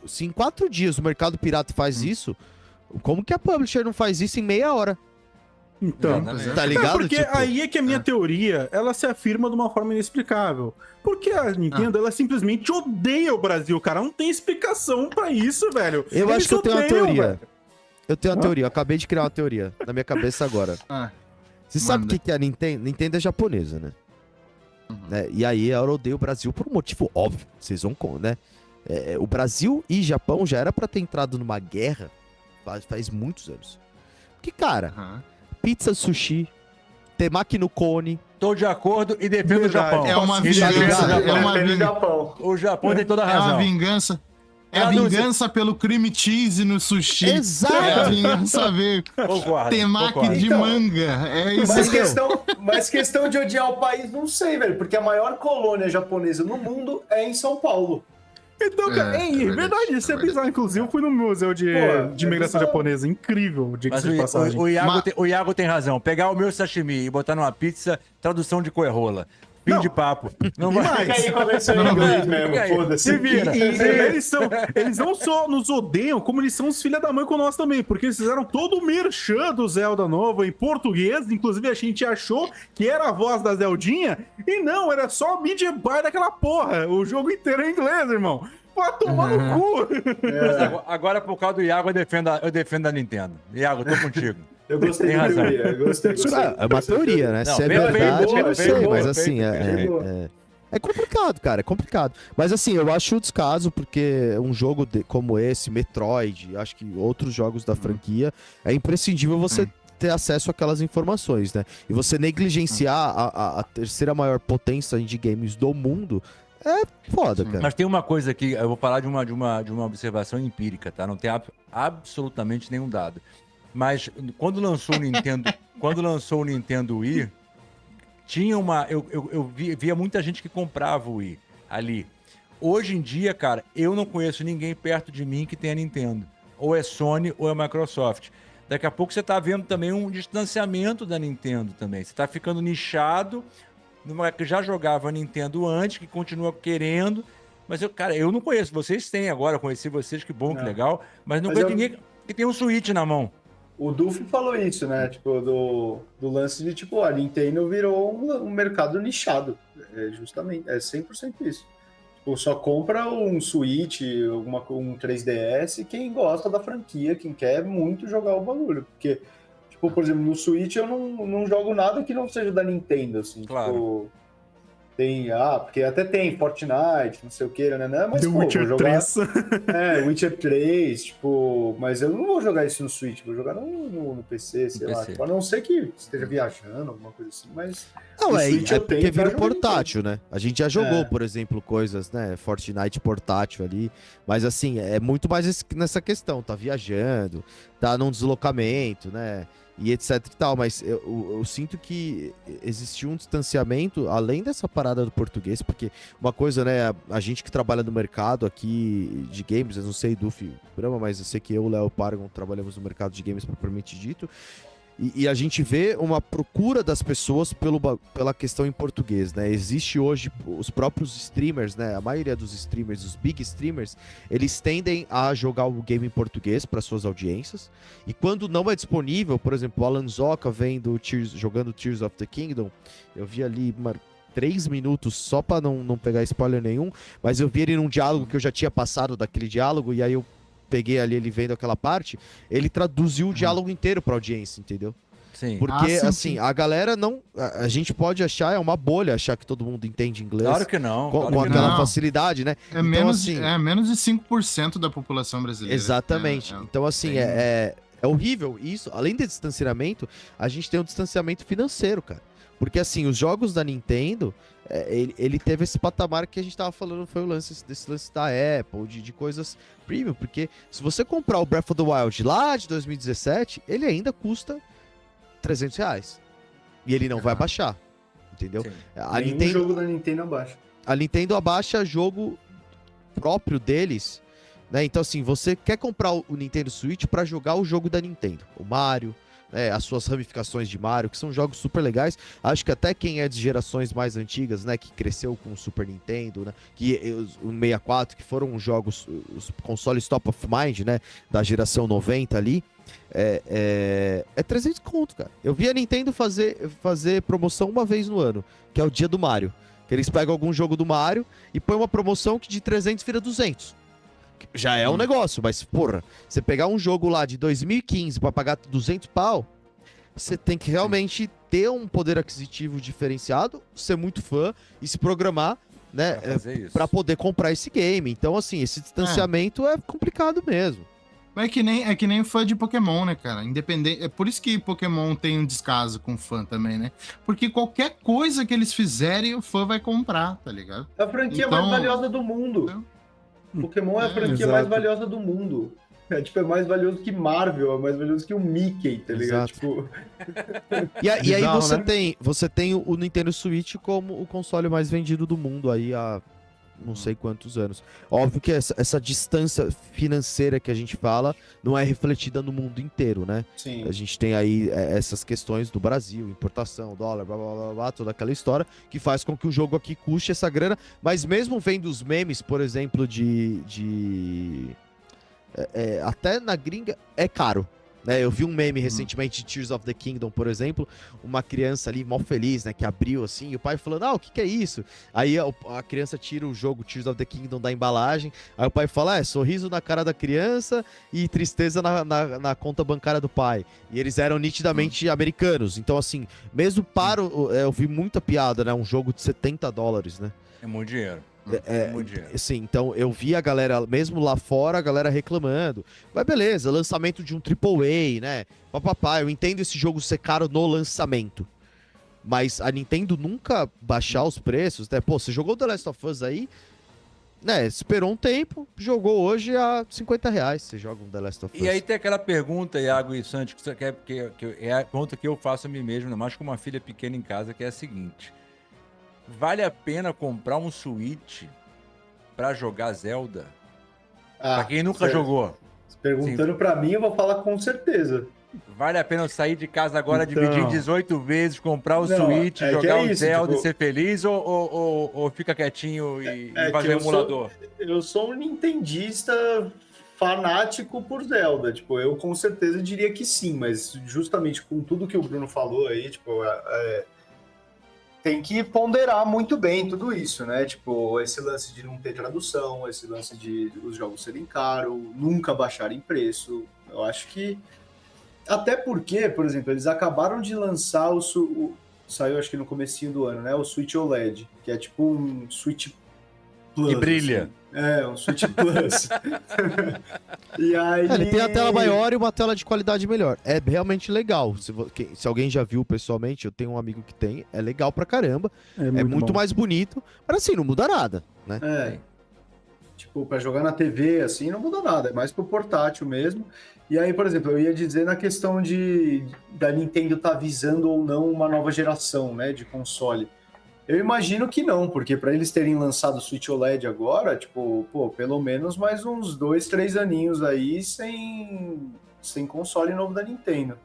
Speaker 5: se em 4 dias o mercado pirata faz isso, Como que a publisher não faz isso em meia hora?
Speaker 2: Então,
Speaker 6: Exatamente.
Speaker 5: Tá ligado?
Speaker 2: porque
Speaker 5: Tipo,
Speaker 2: aí é que a minha teoria, ela se afirma de uma forma inexplicável. Porque a Nintendo, ela simplesmente odeia o Brasil, cara. Não tem explicação pra isso, velho.
Speaker 5: eu acho que eu tenho uma
Speaker 2: odeiam,
Speaker 5: teoria.
Speaker 2: velho.
Speaker 5: Eu tenho uma teoria, eu acabei de criar uma teoria na minha cabeça agora.
Speaker 1: Ah,
Speaker 5: Você sabe o
Speaker 1: Manda.
Speaker 5: que é a Nintendo? Nintendo é japonesa, né? Né? E aí ela odeia o Brasil por um motivo óbvio. Vocês vão, né? O Brasil e Japão já era pra ter entrado numa guerra faz muitos anos. Porque, cara,
Speaker 1: aham.
Speaker 5: pizza, sushi, temaki no cone.
Speaker 6: Tô de acordo e defendo o
Speaker 2: Verdade.
Speaker 6: Japão.
Speaker 1: É uma
Speaker 6: E defendo o
Speaker 1: vingança,
Speaker 6: Japão.
Speaker 1: é uma
Speaker 4: Depende do
Speaker 1: vingança.
Speaker 4: Japão.
Speaker 6: O Japão tem toda a
Speaker 1: É uma
Speaker 6: razão.
Speaker 1: vingança. É a
Speaker 6: Traduz-
Speaker 1: vingança pelo cream cheese no sushi.
Speaker 5: Exato.
Speaker 1: É a vingança ver
Speaker 6: Concordo.
Speaker 1: temaki
Speaker 6: concordo.
Speaker 1: de
Speaker 4: Então,
Speaker 1: manga. É isso
Speaker 4: Mas questão de odiar o país, não sei, velho. Porque a maior colônia japonesa no mundo é em São Paulo.
Speaker 2: Então, cara,
Speaker 1: É,
Speaker 2: é,
Speaker 1: é verdade,
Speaker 2: verdade, isso é
Speaker 1: é verdade.
Speaker 2: bizarro. Inclusive, eu fui no museu de
Speaker 4: Pô,
Speaker 2: imigração
Speaker 4: é bizarro.
Speaker 2: japonesa. Incrível,
Speaker 6: Mas
Speaker 2: diga-se de passagem.
Speaker 6: o Iago tem razão. Pegar o meu sashimi e botar numa pizza, tradução de coerrola. Fim
Speaker 2: Não.
Speaker 6: de papo. Não
Speaker 2: E
Speaker 6: vai.
Speaker 2: mais?
Speaker 4: Fica aí com a versão em inglês mesmo,
Speaker 6: Fica aí,
Speaker 4: foda-se.
Speaker 6: se vira.
Speaker 2: E eles não só nos odeiam, como eles são os filha da mãe com nós também, porque eles fizeram todo o merchan do Zelda novo em português, inclusive a gente achou que era a voz da Zeldinha, e não, era só media buy daquela porra, o jogo inteiro é em inglês, irmão. Vai tomar no cu.
Speaker 6: Mas agora, por causa do Iago, eu defendo a Nintendo. Iago, tô contigo.
Speaker 4: Eu gostei
Speaker 6: Tem
Speaker 4: da
Speaker 6: razão.
Speaker 4: teoria, eu gostei.
Speaker 5: É uma teoria, né?
Speaker 6: Não,
Speaker 5: Se é
Speaker 6: perfeito,
Speaker 5: verdade, eu não
Speaker 6: perfeito,
Speaker 5: sei, mas
Speaker 6: perfeito,
Speaker 5: assim, é complicado, cara, é complicado. Mas assim, eu acho um descaso, porque um jogo como esse, Metroid, acho que outros jogos da franquia, é imprescindível você ter acesso àquelas informações, né? E você negligenciar a terceira maior potência de games do mundo é foda, cara.
Speaker 6: Mas tem uma coisa aqui, eu vou falar de uma observação empírica, tá? Não tem absolutamente nenhum dado. Mas quando lançou o Nintendo Wii, tinha uma. Eu via muita gente que comprava o Wii ali. Hoje em dia, cara, eu não conheço ninguém perto de mim que tenha Nintendo. Ou é Sony ou é Microsoft. Daqui a pouco você tá vendo também um distanciamento da Nintendo também. Você tá ficando nichado, que já jogava Nintendo antes, que continua querendo. Mas, eu não conheço. Vocês têm agora, eu conheci vocês, que bom, que
Speaker 4: Não.
Speaker 6: legal. Mas não
Speaker 4: Mas
Speaker 6: conheço ninguém que tem um Switch na mão.
Speaker 4: O Duff falou isso, né? Tipo, do lance de, tipo, a Nintendo virou um mercado nichado. É justamente, é 100% isso. Tipo, só compra um Switch, um 3DS quem gosta da franquia, quem quer muito jogar o bagulho. Porque, tipo, por exemplo, no Switch eu não jogo nada que não seja da Nintendo, assim.
Speaker 6: Claro.
Speaker 4: Tipo, tem, porque até tem Fortnite, não sei o que, né? Mas,
Speaker 2: The
Speaker 4: pô,
Speaker 2: Witcher
Speaker 4: vou jogar...
Speaker 2: 3.
Speaker 4: Witcher 3, tipo, mas eu não vou jogar isso no Switch, vou jogar no PC, sei
Speaker 6: No
Speaker 4: lá.
Speaker 6: PC.
Speaker 4: Tipo, a não ser que esteja viajando, alguma coisa assim, mas.
Speaker 5: Não,
Speaker 4: o
Speaker 5: é
Speaker 4: Switch eu
Speaker 5: porque
Speaker 4: tenho
Speaker 5: vira
Speaker 4: pra
Speaker 5: portátil, né? A gente já jogou,
Speaker 4: É.
Speaker 5: por exemplo, coisas, né? Fortnite portátil ali. Mas assim, é muito mais nessa questão. Tá viajando, tá num deslocamento, né? E etc e tal. Mas eu sinto que existiu um distanciamento, além dessa parada do português, porque uma coisa, né? A gente que trabalha no mercado aqui de games, eu não sei do Brahma, mas eu sei que eu e o Léo Paragon trabalhamos no mercado de games propriamente dito. E a gente vê uma procura das pessoas pela questão em português, né? Existe hoje os próprios streamers, né? A maioria dos streamers, os big streamers, eles tendem a jogar o game em português para suas audiências. E quando não é disponível, por exemplo, o Alan Zoka jogando Tears of the Kingdom, eu vi ali 3 minutos só para não pegar spoiler nenhum, mas eu vi ele num diálogo que eu já tinha passado daquele diálogo, e aí eu peguei ali ele vendo aquela parte, ele traduziu o diálogo inteiro pra audiência, entendeu?
Speaker 6: Sim.
Speaker 5: Porque,
Speaker 1: sim,
Speaker 5: assim,
Speaker 1: sim.
Speaker 5: a galera não... A gente pode achar, é uma bolha achar que todo mundo entende inglês
Speaker 6: Claro que não.
Speaker 5: com
Speaker 6: claro que
Speaker 5: aquela
Speaker 1: não.
Speaker 5: facilidade, né?
Speaker 1: É,
Speaker 5: Então,
Speaker 1: menos,
Speaker 5: assim,
Speaker 1: menos de 5% da população brasileira.
Speaker 5: exatamente.
Speaker 1: É,
Speaker 5: Então, assim,
Speaker 1: tem-
Speaker 5: é horrível isso. Além do distanciamento, a gente tem um distanciamento financeiro, cara. Porque, assim, os jogos da Nintendo, ele teve esse patamar que a gente tava falando, foi desse lance da Apple, de coisas premium. Porque se você comprar o Breath of the Wild lá de 2017, ele ainda custa R$300. E ele não vai baixar, entendeu?
Speaker 6: Sim.
Speaker 5: A
Speaker 4: Nenhum
Speaker 5: Nintendo,
Speaker 4: jogo da Nintendo abaixo.
Speaker 5: a Nintendo abaixa jogo próprio deles, né? Então, assim, você quer comprar o Nintendo Switch pra jogar o jogo da Nintendo, o Mario, as suas ramificações de Mario, que são jogos super legais. Acho que até quem é de gerações mais antigas, né, que cresceu com o Super Nintendo, né, o 64, que foram os jogos, os consoles top of mind, né, da geração 90 ali, é 300 conto, cara. Eu vi a Nintendo fazer promoção uma vez no ano, que é o dia do Mario. Que eles pegam algum jogo do Mario e põem uma promoção que de 300 vira 200. Já é um negócio, mas, porra, você pegar um jogo lá de 2015 pra pagar 200 pau, você tem que realmente ter um poder aquisitivo diferenciado, ser muito fã e se programar, né, pra poder comprar esse game. Então, assim, esse distanciamento é complicado mesmo.
Speaker 1: É que nem fã de Pokémon, né, cara? Independente. É por isso que Pokémon tem um descaso com fã também, né? Porque qualquer coisa que eles fizerem, o fã vai comprar, tá ligado?
Speaker 4: É a franquia mais valiosa do mundo. Pokémon é a franquia mais valiosa do mundo. É mais valioso que Marvel, é mais valioso que o Mickey, tá ligado? Tipo...
Speaker 5: E aí você tem o Nintendo Switch como o console mais vendido do mundo aí há não sei quantos anos. Óbvio que essa distância financeira que a gente fala não é refletida no mundo inteiro, né?
Speaker 4: Sim.
Speaker 5: A gente tem aí essas questões do Brasil, importação, dólar, blá, blá, blá, blá, toda aquela história que faz com que o jogo aqui custe essa grana, mas mesmo vendo os memes, por exemplo, até na gringa é caro. Eu vi um meme recentemente de Tears of the Kingdom, por exemplo, uma criança ali mó feliz, né, que abriu assim, e o pai falando, o que é isso? Aí a criança tira o jogo Tears of the Kingdom da embalagem, aí o pai fala, sorriso na cara da criança e tristeza na conta bancária do pai. E eles eram nitidamente americanos, então assim, mesmo para, eu vi muita piada, né, um jogo de $70, né?
Speaker 6: É muito dinheiro.
Speaker 5: Sim, então eu vi a galera, mesmo lá fora, a galera reclamando. Mas beleza, lançamento de um AAA, né? Papapá, eu entendo esse jogo ser caro no lançamento. Mas a Nintendo nunca baixar os preços, né? Pô, você jogou The Last of Us aí, né? Esperou um tempo, jogou hoje a R$50. Você joga um The Last of Us.
Speaker 6: E aí tem aquela pergunta, Iago e Santos, que você quer, que é a pergunta que eu faço a mim mesmo, ainda mais com uma filha pequena em casa, que é a seguinte. Vale a pena comprar um Switch pra jogar Zelda? Pra quem nunca jogou.
Speaker 4: Perguntando pra mim, eu vou falar com certeza.
Speaker 6: Vale a pena eu sair de casa agora, dividir em 18 vezes, comprar o Switch, jogar o Zelda e ser feliz? Ou fica quietinho e fazer emulador?
Speaker 4: Eu sou um nintendista fanático por Zelda. Tipo, eu com certeza diria que sim, mas justamente com tudo que o Bruno falou aí, tipo... tem que ponderar muito bem tudo isso, né? Tipo, esse lance de não ter tradução, esse lance de os jogos serem caros, nunca baixarem preço. Eu acho que... Até porque, por exemplo, eles acabaram de lançar saiu acho que no comecinho do ano, né? O Switch OLED, que é tipo um Switch Plus.
Speaker 6: Que brilha.
Speaker 4: Assim. Um Switch Plus. E aí...
Speaker 5: Ele tem a tela maior e uma tela de qualidade melhor. É realmente legal. Se alguém já viu pessoalmente, eu tenho um amigo que tem, é legal pra caramba. É muito mais bonito. Mas assim, não muda nada, né?
Speaker 4: Tipo, pra jogar na TV, assim, não muda nada. É mais pro portátil mesmo. E aí, por exemplo, eu ia dizer na questão da Nintendo tá visando ou não uma nova geração, né, de console. Eu imagino que não, porque para eles terem lançado o Switch OLED agora, tipo, pelo menos mais uns 2, 3 aninhos aí sem console novo da Nintendo.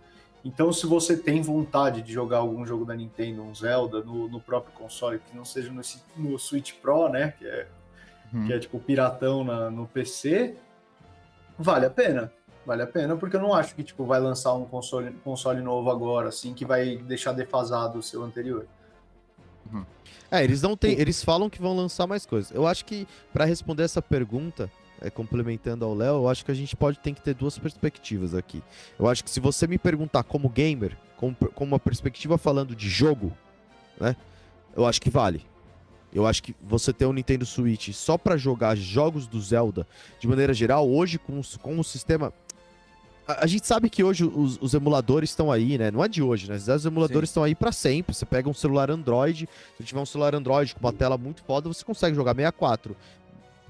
Speaker 4: Então, se você tem vontade de jogar algum jogo da Nintendo, um Zelda, no próprio console, que não seja no Switch Pro, né, que é tipo piratão no PC, vale a pena. Vale a pena, porque eu não acho que tipo, vai lançar um console novo agora, assim, que vai deixar defasado o seu anterior.
Speaker 5: Eles falam que vão lançar mais coisas. Eu acho que, para responder essa pergunta, complementando ao Léo, eu acho que a gente tem que ter duas perspectivas aqui. Eu acho que se você me perguntar como gamer, com uma perspectiva falando de jogo, né, eu acho que vale. Eu acho que você ter um Nintendo Switch só para jogar jogos do Zelda, de maneira geral, hoje com o sistema... A gente sabe que hoje os emuladores estão aí, né? Não é de hoje, né? Os emuladores estão aí pra sempre. Você pega um celular Android, se tiver um celular Android com uma tela muito foda, você consegue jogar 64.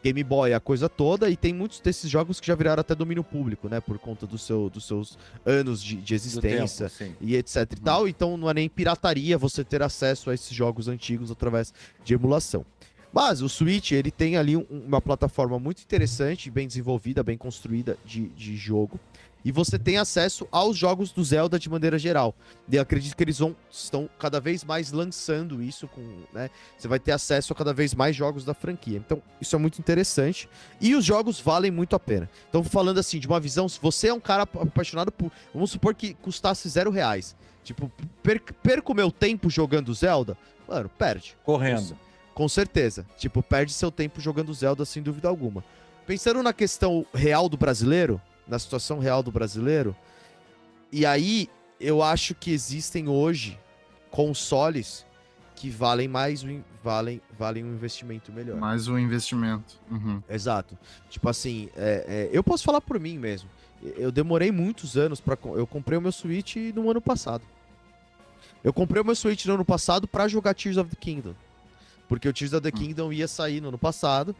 Speaker 5: Game Boy, a coisa toda, e tem muitos desses jogos que já viraram até domínio público, né? Por conta dos seus anos de existência e etc e tal. Então não é nem pirataria você ter acesso a esses jogos antigos através de emulação. Mas o Switch, ele tem ali uma plataforma muito interessante, bem desenvolvida, bem construída de jogo. E você tem acesso aos jogos do Zelda de maneira geral. E eu acredito que eles estão cada vez mais lançando isso né? Você vai ter acesso a cada vez mais jogos da franquia. Então, isso é muito interessante. E os jogos valem muito a pena. Então, falando assim, de uma visão, se você é um cara apaixonado por... Vamos supor que custasse R$0. Tipo, perco meu tempo jogando Zelda? Mano, perde.
Speaker 6: Correndo.
Speaker 5: Com certeza. Tipo, perde seu tempo jogando Zelda, sem dúvida alguma. Pensando na questão real do brasileiro, na situação real do brasileiro, e aí eu acho que existem hoje consoles que valem mais, valem um investimento melhor.
Speaker 1: Mais um investimento. Uhum.
Speaker 5: Exato. Tipo assim, eu posso falar por mim mesmo. Eu demorei muitos anos eu comprei o meu Switch no ano passado. Eu comprei o meu Switch no ano passado pra jogar Tears of the Kingdom. Porque o Tears of the Kingdom ia sair no ano passado.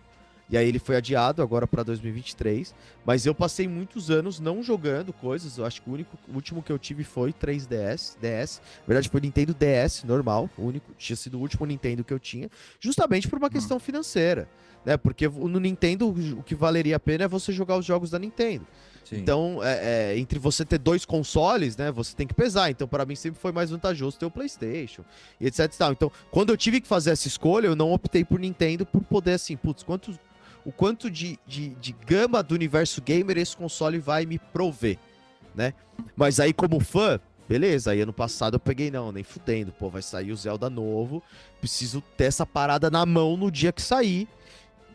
Speaker 5: E aí ele foi adiado agora pra 2023. Mas eu passei muitos anos não jogando coisas. Eu acho que o último que eu tive foi 3DS. DS. Na verdade foi Nintendo DS normal. Tinha sido o último Nintendo que eu tinha. Justamente por uma questão financeira. Né? Porque no Nintendo o que valeria a pena é você jogar os jogos da Nintendo. Sim. Então, entre você ter 2 consoles, né, você tem que pesar. Então, para mim, sempre foi mais vantajoso ter o PlayStation, e etc e tal. Então, quando eu tive que fazer essa escolha, eu não optei por Nintendo por poder, assim, putz, o quanto de gama do universo gamer esse console vai me prover, né? Mas aí, como fã, beleza, aí ano passado eu peguei, não, nem fudendo, pô, vai sair o Zelda novo, preciso ter essa parada na mão no dia que sair.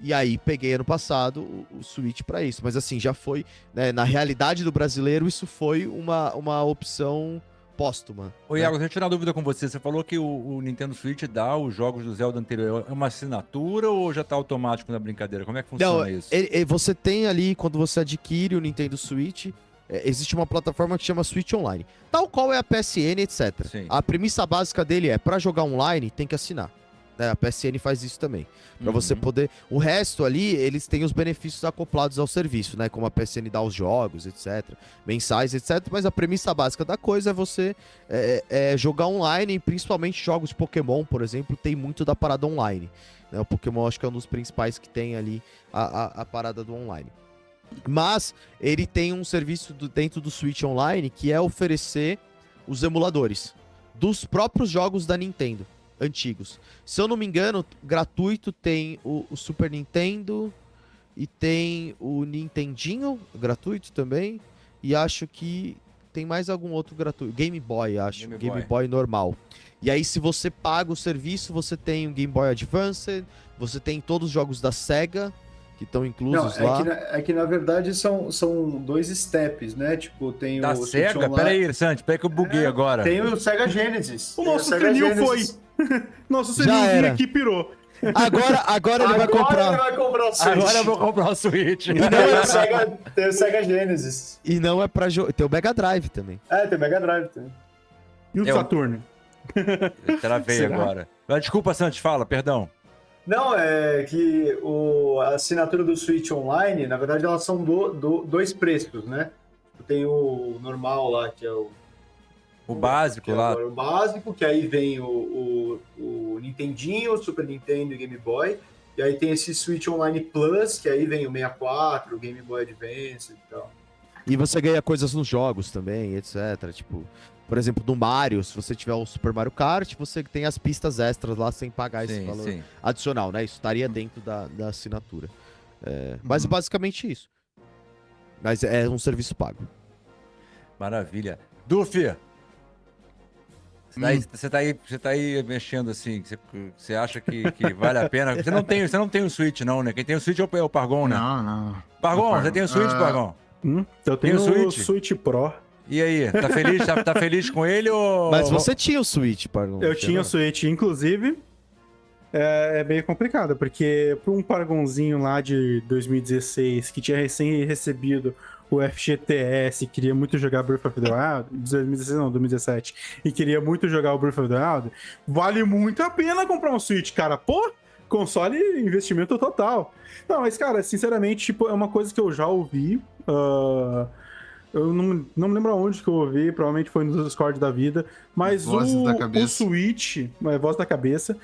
Speaker 5: E aí peguei ano passado o Switch pra isso. Mas assim, já foi, né, na realidade do brasileiro, isso foi uma opção póstuma.
Speaker 6: Ô Iago, deixa eu tirar uma dúvida com você. Você falou que o Nintendo Switch dá os jogos do Zelda anterior. É uma assinatura ou já tá automático na brincadeira? Como é que funciona isso?
Speaker 5: Você tem ali, quando você adquire o Nintendo Switch, existe uma plataforma que chama Switch Online. Tal qual é a PSN, etc. Sim. A premissa básica dele é, pra jogar online, tem que assinar. A PSN faz isso também. Pra você poder... O resto ali, eles têm os benefícios acoplados ao serviço, né? Como a PSN dá os jogos, etc. Mensais, etc. Mas a premissa básica da coisa é você jogar online, principalmente jogos de Pokémon, por exemplo, tem muito da parada online. Né? O Pokémon acho que é um dos principais que tem ali a parada do online. Mas ele tem um serviço dentro do Switch Online que é oferecer os emuladores dos próprios jogos da Nintendo antigos. Se eu não me engano, gratuito tem o Super Nintendo e tem o Nintendinho gratuito também. E acho que tem mais algum outro gratuito. Game Boy, acho. Game Boy normal. E aí, se você paga o serviço, você tem o Game Boy Advance, você tem todos os jogos da Sega que estão inclusos lá.
Speaker 4: É que na verdade são 2 steps, né? Tipo, tem
Speaker 6: da
Speaker 4: o
Speaker 6: Sega? Peraí, Santi, peraí que eu buguei agora.
Speaker 4: Tem o Sega Genesis.
Speaker 2: O nosso Senil foi. Nosso Senil aqui pirou.
Speaker 5: Agora ele vai comprar.
Speaker 4: Ele vai comprar o Switch.
Speaker 6: Agora eu vou comprar o Switch.
Speaker 4: Tem o Sega Genesis.
Speaker 5: E não é pra jogo. Tem o Mega Drive também.
Speaker 4: Tem o Mega Drive também.
Speaker 2: E o Saturno?
Speaker 6: Eu travei agora. Desculpa, Santi, fala, perdão.
Speaker 4: Não, é que a assinatura do Switch Online, na verdade, elas são 2 preços, né? Tem o normal lá, que é o
Speaker 6: básico lá.
Speaker 4: O básico, que aí vem o Nintendinho, o Super Nintendo e Game Boy. E aí tem esse Switch Online Plus, que aí vem o 64, o Game Boy Advance e tal.
Speaker 5: E você ganha coisas nos jogos também, etc. Tipo, por exemplo, no Mario, se você tiver o Super Mario Kart, você tem as pistas extras lá sem pagar esse valor adicional, né? Isso estaria dentro da assinatura. Mas é basicamente isso. Mas é um serviço pago. Maravilha.
Speaker 6: Duffy! Você tá aí mexendo assim, você acha que vale a pena? Você não tem o Switch não, né? Quem tem o Switch é o Pargon, né?
Speaker 1: Não.
Speaker 6: Pargon, você tem o Switch, Pargon?
Speaker 2: Eu tenho o Switch Pro.
Speaker 6: E aí, tá feliz? Tá feliz com ele ou...
Speaker 5: Mas você tinha o Switch, Pargon.
Speaker 2: Eu tinha o Switch, inclusive... É meio complicado, porque para um Paragonzinho lá de 2016, que tinha recém recebido o FGTS, queria muito jogar Breath of the Wild, 2016 não, 2017, e queria muito jogar o Breath of the Wild, vale muito a pena comprar um Switch, cara. Pô, console investimento total. Não, mas cara, sinceramente, tipo, é uma coisa que eu já ouvi, eu não me lembro aonde que eu ouvi, provavelmente foi no Discord da vida, mas o Switch, voz da cabeça,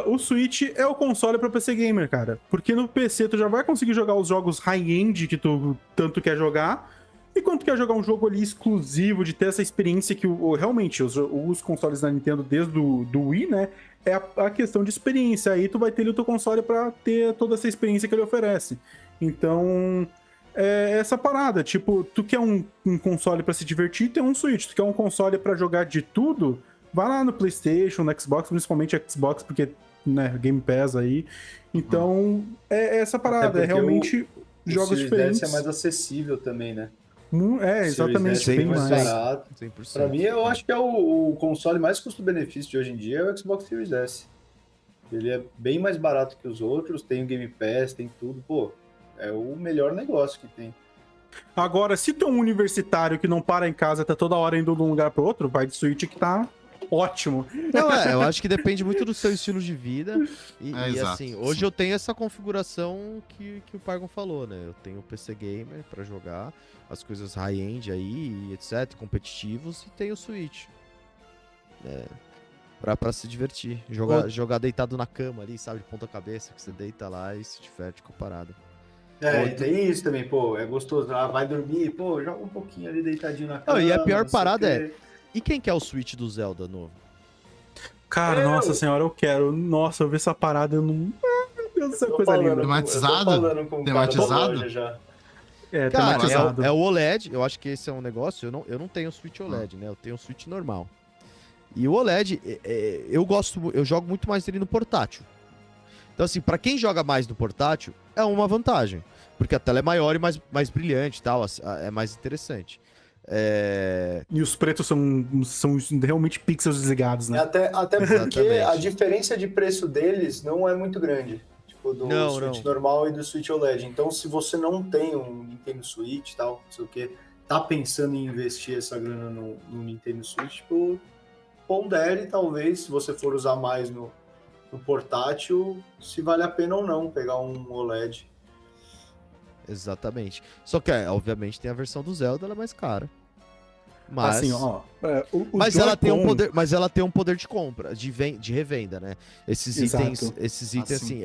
Speaker 2: o Switch é o console para PC Gamer, cara. Porque no PC tu já vai conseguir jogar os jogos high-end que tu tanto quer jogar, E quando tu quer jogar um jogo ali exclusivo, de ter essa experiência que realmente os consoles da Nintendo desde do Wii, né? É a questão de experiência. Aí tu vai ter ali o teu console pra ter toda essa experiência que ele oferece. Então, é essa parada. Tipo, tu quer um console pra se divertir, tem um Switch. Tu quer um console pra jogar de tudo, vai lá no PlayStation, no Xbox, principalmente Xbox, porque, né, Game Pass aí. Então, é essa parada. É realmente jogos diferentes.
Speaker 4: É mais acessível também, né?
Speaker 2: Exatamente, bem mais.
Speaker 4: Barato.
Speaker 5: 100%.
Speaker 4: Pra mim, eu acho que é o console mais custo-benefício de hoje em dia é o Xbox Series S. Ele é bem mais barato que os outros, tem o Game Pass, tem tudo. Pô, é o melhor negócio que tem.
Speaker 2: Agora, se tu é um universitário que não para em casa, tá toda hora indo de um lugar pro outro, vai de Switch que tá ótimo.
Speaker 5: Não, eu acho que depende muito do seu estilo de vida. E
Speaker 1: exato,
Speaker 5: assim, hoje
Speaker 1: sim.
Speaker 5: eu tenho essa configuração que o Pargon falou, né? Eu tenho o PC Gamer pra jogar as coisas high-end aí, etc, competitivos, e tenho o Switch. Pra se divertir. Jogar deitado na cama ali, sabe? De ponta cabeça, que você deita lá e se diverte com a parada.
Speaker 4: E tem isso também, pô, é gostoso. Vai dormir, pô, joga um pouquinho ali deitadinho na cama.
Speaker 5: Não, e a pior
Speaker 4: não sei
Speaker 5: parada
Speaker 4: o
Speaker 5: é,
Speaker 4: quê.
Speaker 5: e quem quer o Switch do Zelda novo?
Speaker 2: Cara, nossa senhora, eu quero. Nossa, eu vi essa parada, eu não... Meu Deus do céu,
Speaker 4: Eu tô
Speaker 2: coisa
Speaker 4: falando,
Speaker 2: linda.
Speaker 1: Tematizado?
Speaker 4: eu tô falando com o cara da
Speaker 1: Tematizado?
Speaker 4: loja já.
Speaker 5: Cara,
Speaker 2: tematizado.
Speaker 5: é o OLED, eu acho que esse é um negócio, eu não tenho Switch OLED, né? Eu tenho o Switch normal. E o OLED, eu jogo muito mais ele no portátil. Então assim, pra quem joga mais no portátil, é uma vantagem. Porque a tela é maior e mais brilhante e tal, é mais interessante.
Speaker 2: E os pretos são realmente pixels desligados, né?
Speaker 4: Até porque
Speaker 5: Exatamente.
Speaker 4: a diferença de preço deles não é muito grande. Tipo, do
Speaker 5: Não,
Speaker 4: Switch
Speaker 5: não.
Speaker 4: normal e do Switch OLED. Então, se você não tem um Nintendo Switch e tal, não sei o que, tá pensando em investir essa grana no Nintendo Switch, tipo, pondere talvez, se você for usar mais no portátil, se vale a pena ou não pegar um OLED.
Speaker 5: Exatamente. Só que, obviamente, tem a versão do Zelda, ela é mais cara. Mas,
Speaker 2: Assim, ó.
Speaker 5: mas ela tem um poder de compra, de revenda, né? Esses
Speaker 2: Exato.
Speaker 5: itens,
Speaker 1: Assim.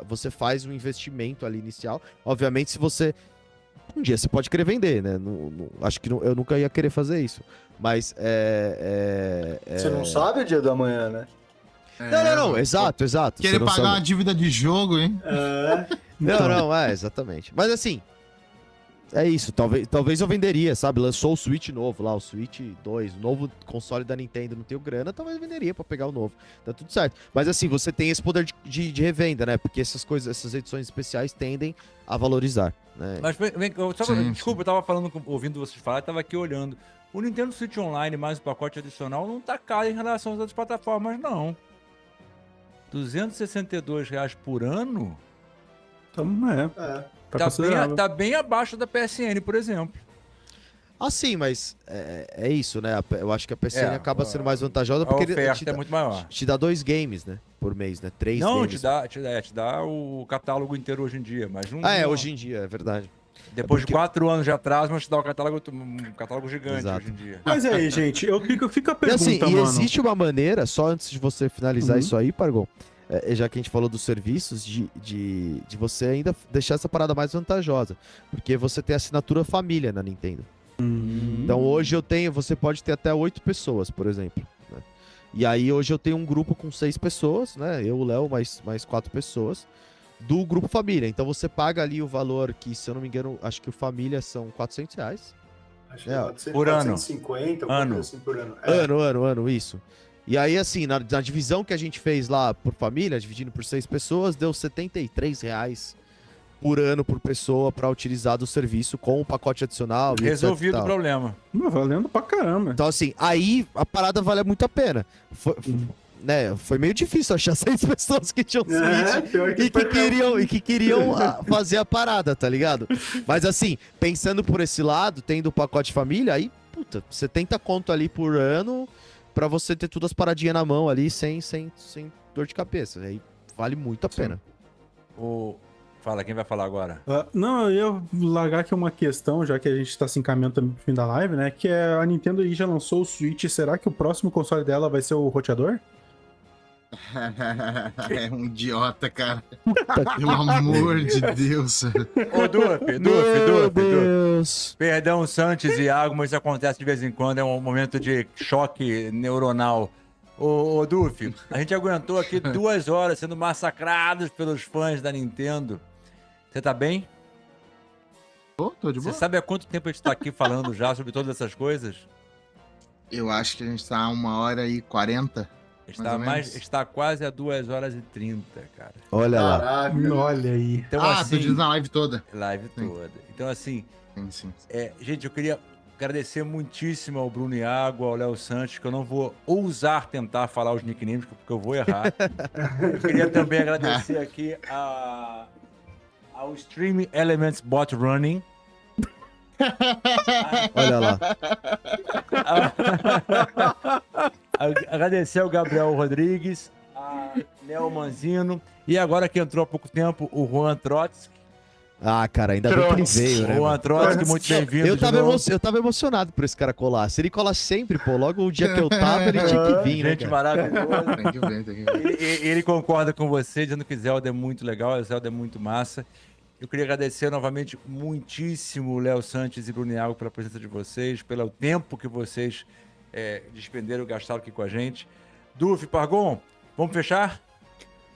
Speaker 5: você faz um investimento ali inicial. Obviamente, se você. Um dia você pode querer vender, né? Acho que eu nunca ia querer fazer isso. Mas
Speaker 4: Você não sabe o dia da manhã, né?
Speaker 5: Não, exato.
Speaker 1: Querer
Speaker 5: Você não
Speaker 1: pagar
Speaker 5: sabe.
Speaker 1: uma dívida de jogo, hein?
Speaker 5: Não, exatamente. Mas assim, é isso. Talvez eu venderia, sabe? Lançou o Switch novo lá, o Switch 2, o novo console da Nintendo, não tenho grana, talvez eu venderia pra pegar o novo. Tá tudo certo. Mas assim, você tem esse poder de revenda, né? Porque essas edições especiais tendem a valorizar, né?
Speaker 6: Mas
Speaker 1: Sim,
Speaker 6: desculpa, eu tava ouvindo vocês falar, eu tava aqui olhando. O Nintendo Switch Online mais o pacote adicional não tá caro em relação às outras plataformas, não. R$262 por ano?
Speaker 2: Então, tá
Speaker 6: Tá
Speaker 2: considerável.
Speaker 6: tá bem abaixo da PSN, por exemplo.
Speaker 5: Ah, sim, mas é isso, né? Eu acho que a PSN acaba sendo mais vantajosa
Speaker 6: A
Speaker 5: porque ele
Speaker 6: oferta é muito maior.
Speaker 5: te dá 2 games, né? Por mês, né? 3
Speaker 6: Não,
Speaker 5: games.
Speaker 6: te dá o catálogo inteiro hoje em dia, mas não...
Speaker 5: Hoje em dia, é verdade.
Speaker 6: Depois
Speaker 5: porque-
Speaker 6: de 4 anos de atraso, mas te dá um catálogo gigante
Speaker 5: Exato.
Speaker 6: hoje em dia.
Speaker 2: Mas aí, gente, eu fico a
Speaker 5: E
Speaker 2: pergunta,
Speaker 5: assim,
Speaker 2: mano.
Speaker 5: existe uma maneira, só antes de você finalizar
Speaker 2: Uhum.
Speaker 5: isso aí, Pargon, já que a gente falou dos serviços, de você ainda deixar essa parada mais vantajosa. Porque você tem assinatura família na Nintendo. Então hoje você pode ter até 8 pessoas, por exemplo. Né? E aí hoje eu tenho um grupo com 6 pessoas, né? Eu, o Léo, mais 4 pessoas, do grupo família. Então você paga ali o valor que, se eu não me engano, acho que o família são R$400.
Speaker 4: Acho que
Speaker 5: É,
Speaker 4: pode ser
Speaker 6: por ano.
Speaker 4: 450,
Speaker 6: Ano.
Speaker 4: assim por ano.
Speaker 5: Ano, isso. E aí, assim, na divisão que a gente fez lá por família, dividindo por 6 pessoas, deu R$73 por ano por pessoa pra utilizar do serviço com o pacote adicional. e
Speaker 6: Resolvido
Speaker 5: etc e
Speaker 6: o
Speaker 5: tal.
Speaker 6: problema.
Speaker 2: Valendo pra caramba.
Speaker 5: Então, assim, aí a parada vale muito a pena. Foi meio difícil achar 6 pessoas que tinham Switch
Speaker 4: pior
Speaker 5: e que queriam fazer a parada, tá ligado? Mas assim, pensando por esse lado, tendo o pacote família, aí, puta, 70 conto ali por ano pra você ter todas as paradinhas na mão ali sem dor de cabeça. Aí vale muito a pena.
Speaker 6: Fala, quem vai falar agora?
Speaker 2: Não, eu ia largar aqui uma questão, já que a gente tá se encaminhando também pro fim da live, né? Que a Nintendo aí já lançou o Switch. Será que o próximo console dela vai ser o roteador?
Speaker 1: É um idiota, cara. Pelo amor de Deus.
Speaker 6: Ô, Duff.
Speaker 5: Deus.
Speaker 6: Perdão, Santos e Iago, mas isso acontece de vez em quando, é um momento de choque neuronal. Ô, Duff, a gente aguentou aqui 2 horas sendo massacrados pelos fãs da Nintendo. Você tá bem?
Speaker 1: Tô de
Speaker 6: Você
Speaker 1: boa.
Speaker 6: sabe há quanto tempo a gente tá aqui falando já sobre todas essas coisas?
Speaker 1: Eu acho que a gente tá a 1h40.
Speaker 6: Está quase a 2h30, cara.
Speaker 5: Olha lá.
Speaker 4: Caraca.
Speaker 2: Olha aí.
Speaker 6: Então,
Speaker 1: Tu
Speaker 6: assim,
Speaker 1: diz na live toda.
Speaker 6: live
Speaker 1: Sim.
Speaker 6: toda. Então, assim,
Speaker 1: Sim.
Speaker 6: gente, eu queria agradecer muitíssimo ao Bruno Iago, ao Léo Santos, que eu não vou ousar tentar falar os nicknames, porque eu vou errar. Eu queria também agradecer aqui ao Stream Elements Bot Running.
Speaker 5: Olha lá.
Speaker 6: Agradecer ao Gabriel Rodrigues, a Neo Manzino, e agora que entrou há pouco tempo, o Juan Trotsky.
Speaker 5: Ah, cara, ainda bem que ele veio, né?
Speaker 6: Juan
Speaker 5: mano?
Speaker 6: Trotsky, muito bem-vindo.
Speaker 5: Eu
Speaker 6: de
Speaker 5: tava,
Speaker 6: novo.
Speaker 5: eu tava emocionado por esse cara colar. Se ele colar sempre, pô, logo o dia que eu tava, ele tinha que vir, né,
Speaker 6: Gente
Speaker 5: cara?
Speaker 6: maravilhosa.
Speaker 1: Tem que ver.
Speaker 6: Ele concorda com você, dizendo que Zelda é muito legal, Zelda é muito massa. Eu queria agradecer novamente muitíssimo o Léo Santos e Bruno Iago pela presença de vocês, pelo tempo que vocês despenderam, gastaram aqui com a gente. Duf, Pargon, vamos fechar?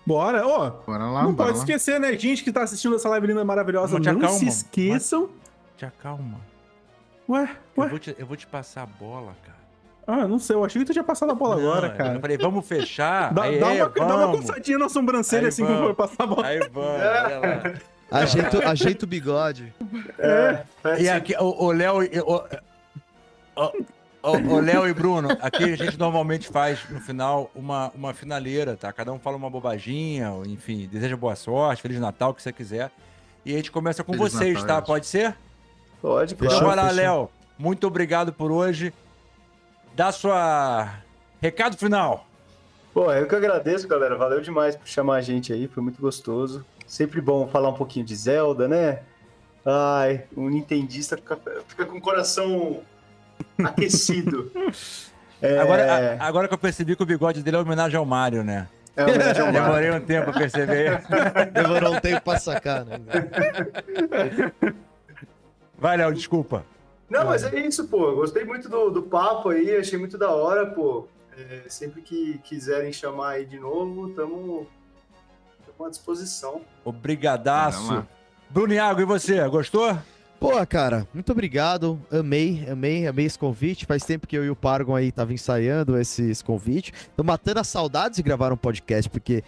Speaker 2: Bora. Ó,
Speaker 1: Bora lá,
Speaker 2: não
Speaker 1: bora
Speaker 2: pode
Speaker 1: lá.
Speaker 2: esquecer, né? Gente que tá assistindo essa live linda maravilhosa,
Speaker 6: Mas te
Speaker 2: não
Speaker 6: acalma,
Speaker 2: se esqueçam.
Speaker 6: Te acalma.
Speaker 2: Ué?
Speaker 6: Eu vou te passar a bola, cara.
Speaker 2: Ah, não sei. Eu achei que tu tinha passado a bola agora,
Speaker 6: Não,
Speaker 2: cara.
Speaker 6: Eu falei, vamos fechar?
Speaker 2: Dá uma
Speaker 6: vamos.
Speaker 2: coçadinha na sobrancelha
Speaker 6: Aí
Speaker 2: assim que
Speaker 6: vamos.
Speaker 2: for passar a bola.
Speaker 6: Aí vamos, olha lá.
Speaker 5: Ajeita o bigode.
Speaker 6: E aqui, o Léo o Léo e Bruno, aqui a gente normalmente faz no final uma finaleira, tá? Cada um fala uma bobaginha, ou, enfim, deseja boa sorte, Feliz Natal, o que você quiser. E a gente começa com
Speaker 1: Feliz
Speaker 6: vocês,
Speaker 1: Natal,
Speaker 6: tá?
Speaker 1: gente.
Speaker 6: Pode ser?
Speaker 4: Pode,
Speaker 6: Então
Speaker 5: Fechou,
Speaker 6: vai lá,
Speaker 5: fechou.
Speaker 6: Léo. Muito obrigado por hoje. Dá sua recado final.
Speaker 4: Pô, eu que agradeço, galera. Valeu demais por chamar a gente aí, foi muito gostoso. Sempre bom falar um pouquinho de Zelda, né? Ai, um nintendista fica com o coração aquecido.
Speaker 6: Agora que eu percebi que o bigode dele é uma homenagem ao Mario, né?
Speaker 4: É uma homenagem ao Mario.
Speaker 6: Demorei um tempo pra perceber.
Speaker 5: Demorou um tempo pra sacar, né?
Speaker 6: Vai, Léo, desculpa.
Speaker 4: Não, mas é isso, pô. Gostei muito do papo aí, achei muito da hora, pô. Sempre que quiserem chamar aí de novo, tamo à disposição.
Speaker 6: Obrigadaço.
Speaker 1: Vamos lá.
Speaker 6: Bruno Iago, e você? Gostou?
Speaker 5: Pô, cara, muito obrigado. Amei esse convite. Faz tempo que eu e o Pargon aí tava ensaiando esse convite. Tô matando as saudades de gravar um podcast, porque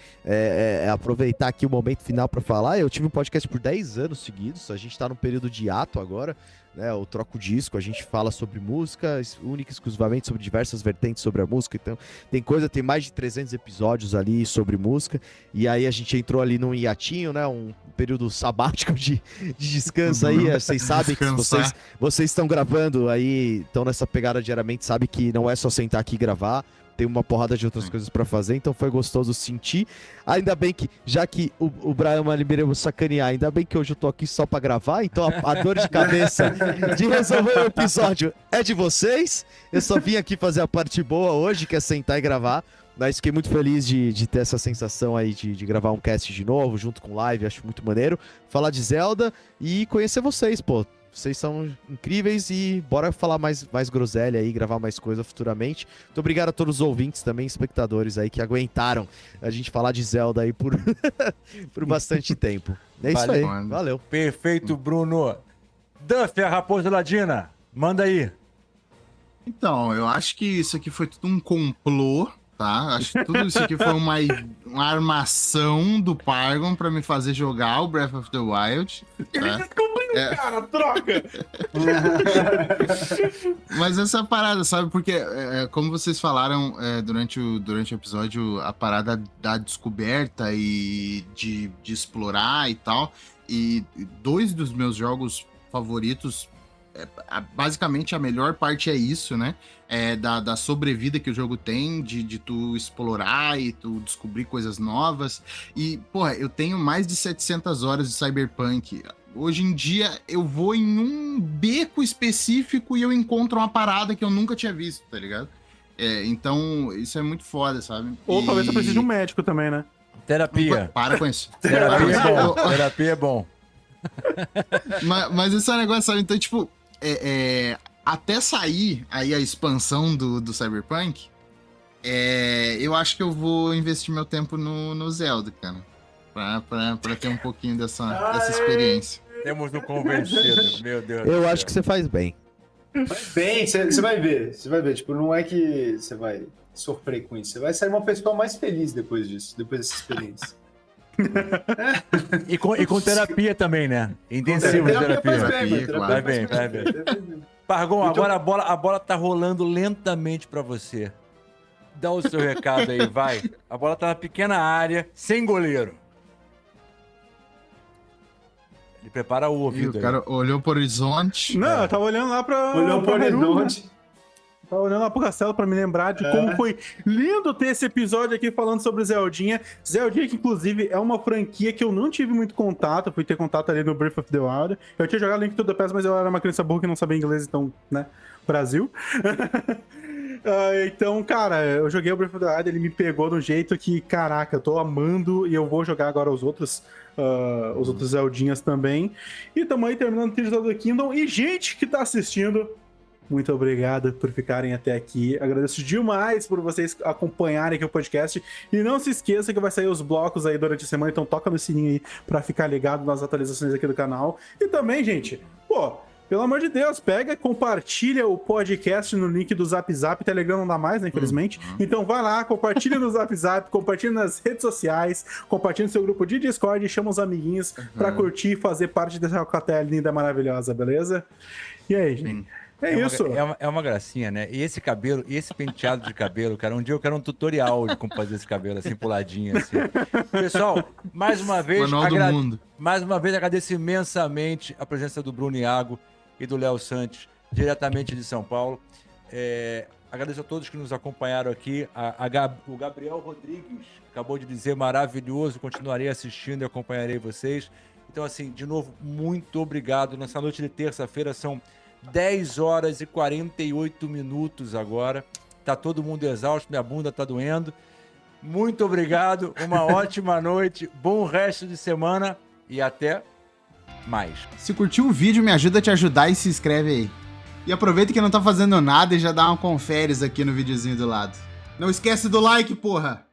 Speaker 5: aproveitar aqui o momento final pra falar. Eu tive um podcast por 10 anos seguidos. A gente tá num período de hiato agora, né? Eu troco disco, a gente fala sobre música, única e exclusivamente sobre diversas vertentes sobre a música. Então, tem mais de 300 episódios ali sobre música. E aí a gente entrou ali num hiatinho, né? Um período sabático de descanso aí. Vocês sabem que
Speaker 1: Descansar.
Speaker 5: vocês estão gravando aí, estão nessa pegada diariamente, sabe que não é só sentar aqui e gravar. Tem uma porrada de outras coisas pra fazer, então foi gostoso sentir. Ainda bem que, já que o Brian Malibeira eu sacanear, ainda bem que hoje eu tô aqui só pra gravar, então a dor de cabeça de resolver o episódio é de vocês. Eu só vim aqui fazer a parte boa hoje, que é sentar e gravar. Mas fiquei muito feliz de ter essa sensação aí de gravar um cast de novo, junto com live, acho muito maneiro. Falar de Zelda e conhecer vocês, pô. Vocês são incríveis e bora falar mais groselha aí, gravar mais coisa futuramente. Muito obrigado a todos os ouvintes também, espectadores aí que aguentaram a gente falar de Zelda aí por, por bastante tempo. É isso
Speaker 6: Valeu.
Speaker 5: aí, valeu.
Speaker 6: Perfeito, Bruno. Duff, a Raposa Ladina, manda aí.
Speaker 1: Então, eu acho que isso aqui foi tudo um complô, tá? Acho que tudo isso aqui foi uma armação do Pargon pra me fazer jogar o Breath of the Wild.
Speaker 2: Ele
Speaker 1: Tá?
Speaker 2: descobriu, cara, troca!
Speaker 1: Mas essa parada, sabe? Porque, como vocês falaram durante o episódio, a parada da descoberta e de explorar e tal. E 2 dos meus jogos favoritos, basicamente a melhor parte é isso, né? Da sobrevida que o jogo tem, de tu explorar e tu descobrir coisas novas. E, porra, eu tenho mais de 700 horas de Cyberpunk. Hoje em dia, eu vou em um beco específico e eu encontro uma parada que eu nunca tinha visto, tá ligado? Então, isso é muito foda, sabe?
Speaker 2: Ou talvez você precise de um médico também, né?
Speaker 6: Terapia.
Speaker 1: Para com isso.
Speaker 6: Terapia é bom. Terapia é bom.
Speaker 1: Mas esse é um negócio, sabe? Então, tipo, até sair aí a expansão do Cyberpunk, eu acho que eu vou investir meu tempo no Zelda, cara. Pra ter um pouquinho dessa experiência.
Speaker 6: Temos um convencido, meu Deus.
Speaker 5: Eu acho que você faz bem.
Speaker 4: Bem, você vai ver. Você vai ver. Tipo, não é que você vai sofrer com isso. Você vai sair uma pessoa mais feliz depois disso, depois dessa experiência.
Speaker 6: E com terapia também, né? Intensivo de terapia. Vai bem. Pargon, agora a bola tá rolando lentamente pra você. Dá o seu recado aí, vai. A bola tá na pequena área, sem goleiro. Ele prepara o ouvido.
Speaker 1: O cara olhou pro horizonte.
Speaker 2: Não, eu tava olhando lá pra...
Speaker 4: Olhou pro horizonte.
Speaker 2: Tava olhando lá pro castelo pra me lembrar de como foi lindo ter esse episódio aqui falando sobre Zeldinha. Zeldinha, que inclusive é uma franquia que eu não tive muito contato. Eu fui ter contato ali no Breath of the Wild. Eu tinha jogado Link to the Past, mas eu era uma criança burra que não sabia inglês, então, né? Brasil. Então, cara, eu joguei o Breath of the Wild, ele me pegou de um jeito que, caraca, eu tô amando e eu vou jogar agora os outros Zeldinhas também. E tamo aí terminando o Tears of the Kingdom. E gente que tá assistindo, muito obrigado por ficarem até aqui. Agradeço demais por vocês acompanharem aqui o podcast. E não se esqueça que vai sair os blocos aí durante a semana, então toca no sininho aí pra ficar ligado nas atualizações aqui do canal. E também, gente, pelo amor de Deus, pega e compartilha o podcast no link do Zap Zap. Telegram não dá mais, né, infelizmente. Então vai lá, compartilha no Zap Zap, compartilha nas redes sociais, compartilha no seu grupo de Discord e chama os amiguinhos pra curtir e fazer parte dessa alcateia linda, maravilhosa, beleza? E aí, gente? Isso.
Speaker 6: É uma gracinha, né? E esse cabelo, esse penteado de cabelo, cara, um dia eu quero um tutorial de como fazer esse cabelo assim, puladinho, assim. Pessoal, mais uma vez...
Speaker 1: Manual do mundo.
Speaker 6: Mais uma vez, agradeço imensamente a presença do Bruno Iago e do Léo Santos, diretamente de São Paulo. Agradeço a todos que nos acompanharam aqui. O Gabriel Rodrigues acabou de dizer maravilhoso, continuarei assistindo e acompanharei vocês. Então, assim, de novo, muito obrigado. Nessa noite de terça-feira são 10 horas e 48 minutos agora. Tá todo mundo exausto, minha bunda tá doendo. Muito obrigado, uma ótima noite, bom resto de semana e até mais.
Speaker 7: Se curtiu o vídeo, me ajuda a te ajudar e se inscreve aí. E aproveita que não tá fazendo nada e já dá uma conferes aqui no videozinho do lado. Não esquece do like, porra!